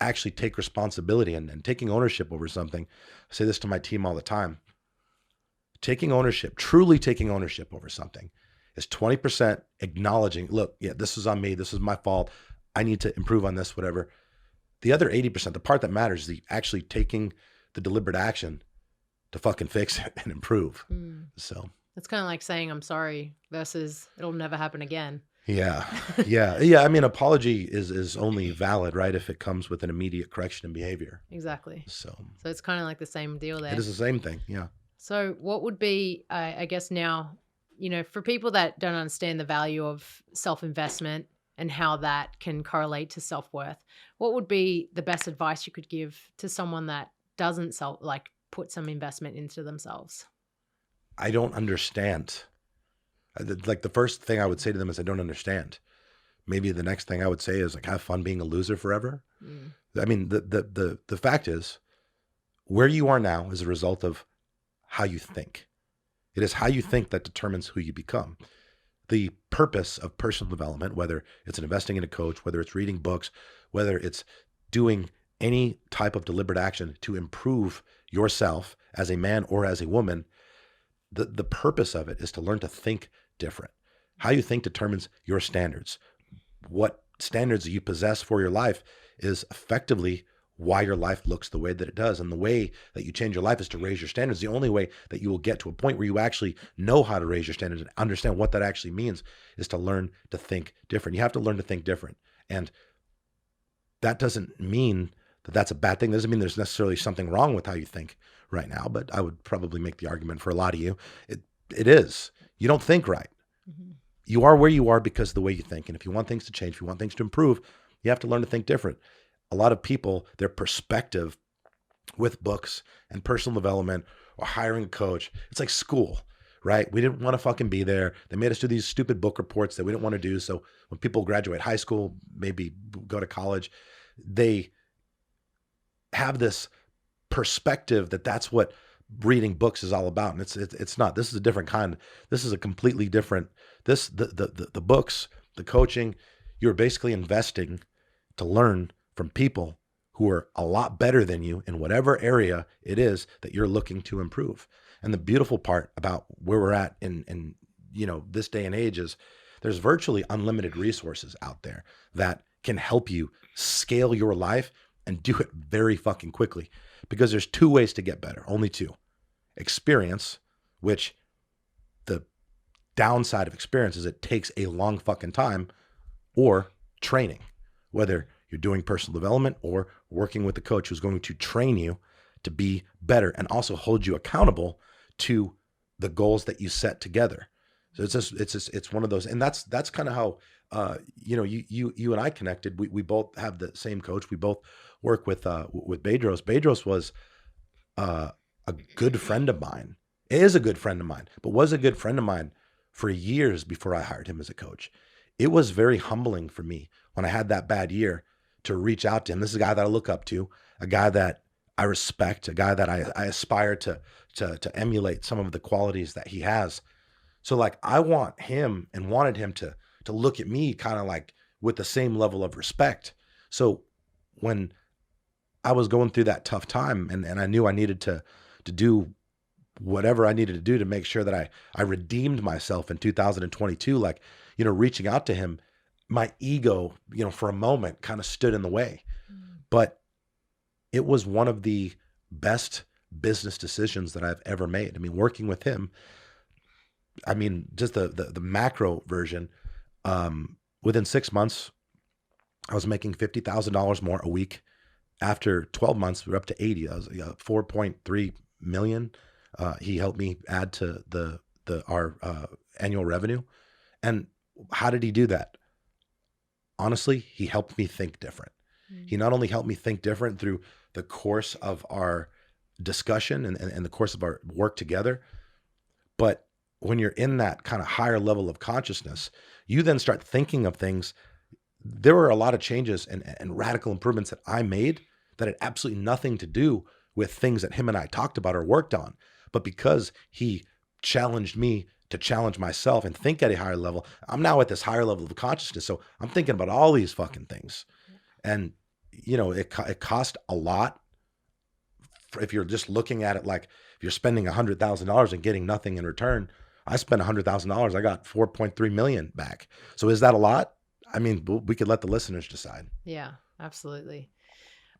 actually take responsibility and taking ownership over something. I say this to my team all the time. Truly taking ownership over something is 20% acknowledging, look, yeah, this is on me. This is my fault. I need to improve on this, whatever. The other 80%, the part that matters, is actually taking the deliberate action to fucking fix it and improve. So it's kind of like saying I'm sorry versus it'll never happen again. Yeah. I mean, apology is only valid, right, if it comes with an immediate correction in behavior. Exactly. So it's kind of like the same deal there. It is the same thing. Yeah. So what would be, I guess now, for people that don't understand the value of self-investment and how that can correlate to self-worth, what would be the best advice you could give to someone that doesn't put some investment into themselves? I don't understand. Like the first thing I would say to them is I don't understand. Maybe the next thing I would say is like, have fun being a loser forever. I mean, the fact is, where you are now is a result of how you think. It is how you think that determines who you become. The purpose of personal development, whether it's investing in a coach, whether it's reading books, whether it's doing any type of deliberate action to improve yourself as a man or as a woman, the purpose of it is to learn to think different. How you think determines your standards. What standards you possess for your life is effectively why your life looks the way that it does. And the way that you change your life is to raise your standards. The only way that you will get to a point where you actually know how to raise your standards and understand what that actually means is to learn to think different. You have to learn to think different. And that doesn't mean that that's a bad thing. It doesn't mean there's necessarily something wrong with how you think right now, but I would probably make the argument for a lot of you. It is. You don't think right. You are where you are because of the way you think. And if you want things to change, if you want things to improve, you have to learn to think different. A lot of people, their perspective with books and personal development or hiring a coach, it's like school, right? We didn't want to fucking be there. They made us do these stupid book reports that we didn't want to do. So when people graduate high school, maybe go to college, they have this perspective that that's what reading books is all about. And it's not. This is a different kind. This is a completely different, the books, the coaching, you're basically investing to learn from people who are a lot better than you in whatever area it is that you're looking to improve. And the beautiful part about where we're at in this day and age is there's virtually unlimited resources out there that can help you scale your life and do it very fucking quickly, because there's two ways to get better, only two. Experience, which the downside of experience is it takes a long fucking time, or training, whether you're doing personal development or working with a coach who's going to train you to be better and also hold you accountable to the goals that you set together. So it's one of those, and that's kind of how you and I connected. We both have the same coach. We both work with Bedros. Bedros was a good friend of mine. Is a good friend of mine, but was a good friend of mine for years before I hired him as a coach. It was very humbling for me when I had that bad year to reach out to him. This is a guy that I look up to, a guy that I respect, a guy that I aspire to emulate some of the qualities that he has. So like I want him and wanted him to look at me kind of like with the same level of respect. So when I was going through that tough time and I knew I needed to do whatever I needed to do to make sure that I redeemed myself in 2022, like, reaching out to him, my ego, for a moment kind of stood in the way. But it was one of the best business decisions that I've ever made. I mean, working with him, just the macro version, within 6 months, I was making $50,000 more a week. After 12 months, we were up to 80. I was 4.3 million. He helped me add to our annual revenue. And how did he do that? honestly, he helped me think different. He not only helped me think different through the course of our discussion and the course of our work together, but when you're in that kind of higher level of consciousness, you then start thinking of things. There were a lot of changes and radical improvements that I made that had absolutely nothing to do with things that him and I talked about or worked on. But because he challenged me to challenge myself and think at a higher level, I'm now at this higher level of consciousness. So I'm thinking about all these fucking things. And, you know, it cost a lot. If you're just looking at it like if you're spending $100,000 and getting nothing in return, I spent $100,000. I got 4.3 million back. So is that a lot? I mean, we could let the listeners decide. Yeah, absolutely.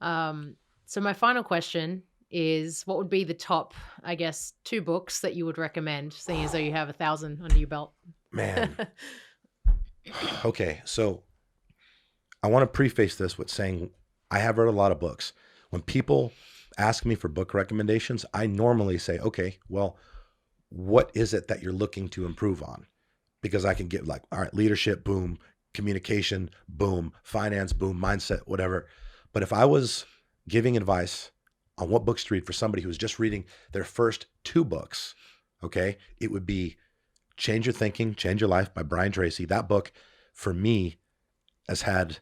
So my final question is, what would be the top, I guess, 2 books that you would recommend, seeing as though you have 1,000 under your belt? Man. Okay, so I want to preface this with saying I have read a lot of books. When people ask me for book recommendations, I normally say, okay, well, what is it that you're looking to improve on? Because I can give like, all right, leadership, boom, communication, boom, finance, boom, mindset, whatever. But if I was giving advice on what books to read for somebody who's just reading their first 2 books, okay, it would be Change Your Thinking, Change Your Life by Brian Tracy. That book, for me, has had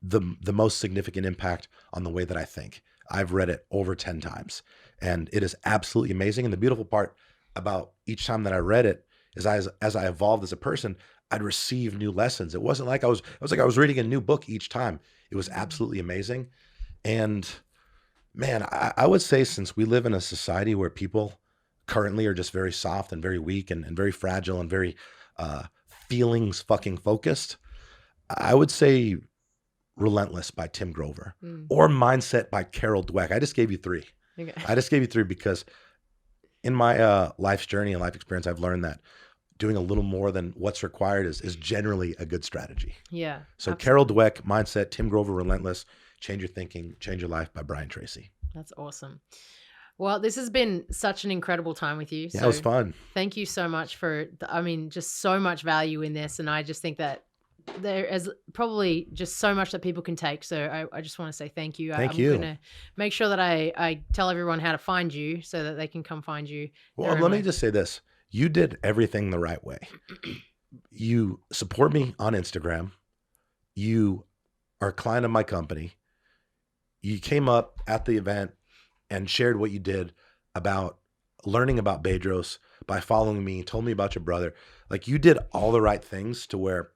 the most significant impact on the way that I think. I've read it over 10 times, and it is absolutely amazing. And the beautiful part about each time that I read it is as I evolved as a person, I'd receive new lessons. It wasn't like I was reading a new book each time. It was absolutely amazing. And man, I would say, since we live in a society where people currently are just very soft and very weak and very fragile and very feelings fucking focused, I would say Relentless by Tim Grover or Mindset by Carol Dweck. I just gave you 3. Okay. I just gave you 3 because in my life's journey and life experience, I've learned that doing a little more than what's required is generally a good strategy. Yeah. So absolutely. Carol Dweck, Mindset, Tim Grover, Relentless, Change Your Thinking, Change Your Life by Brian Tracy. That's awesome. Well, this has been such an incredible time with you. Yeah, it was fun. Thank you so much for, just so much value in this. And I just think that there is probably just so much that people can take. So I just want to say thank you. Thank I'm you. going to make sure that I tell everyone how to find you so that they can come find you. Well, let me just say this. You did everything the right way. You support me on Instagram. You are a client of my company. You came up at the event and shared what you did about learning about Bedros by following me, told me about your brother. Like, you did all the right things to where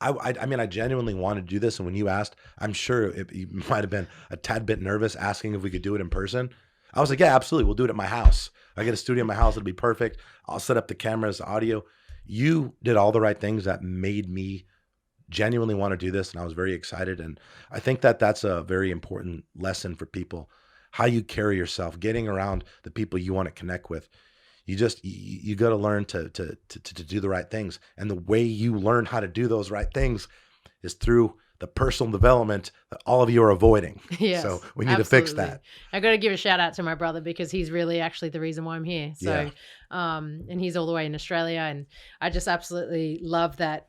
I genuinely wanted to do this. And when you asked, I'm sure you might have been a tad bit nervous asking if we could do it in person. I was like, yeah, absolutely. We'll do it at my house. I get a studio in my house. It'll be perfect. I'll set up the cameras, audio. You did all the right things that made me genuinely want to do this. And I was very excited. And I think that that's a very important lesson for people, how you carry yourself, getting around the people you want to connect with. You got to learn to do the right things. And the way you learn how to do those right things is through the personal development that all of you are avoiding. Yes, so we need to fix that. I got to give a shout out to my brother because he's really actually the reason why I'm here. So, Yeah. And he's all the way in Australia, and I just absolutely love that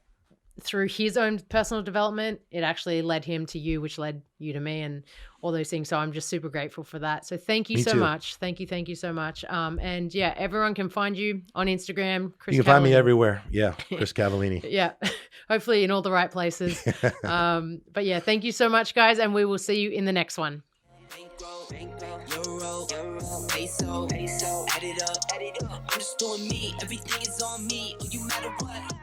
through his own personal development, it actually led him to you, which led you to me and all those things. So I'm just super grateful for that. So thank you Me so too. much. Thank you so much. And yeah, everyone can find you on Instagram. Chris You can find me Cavallini. everywhere. Yeah, Chris Cavallini. Yeah, hopefully in all the right places. But yeah, thank you so much, guys, and we will see you in the next one. Bankroll, euro, peso, add it up. I'm just doing me, everything is on me. You matter what.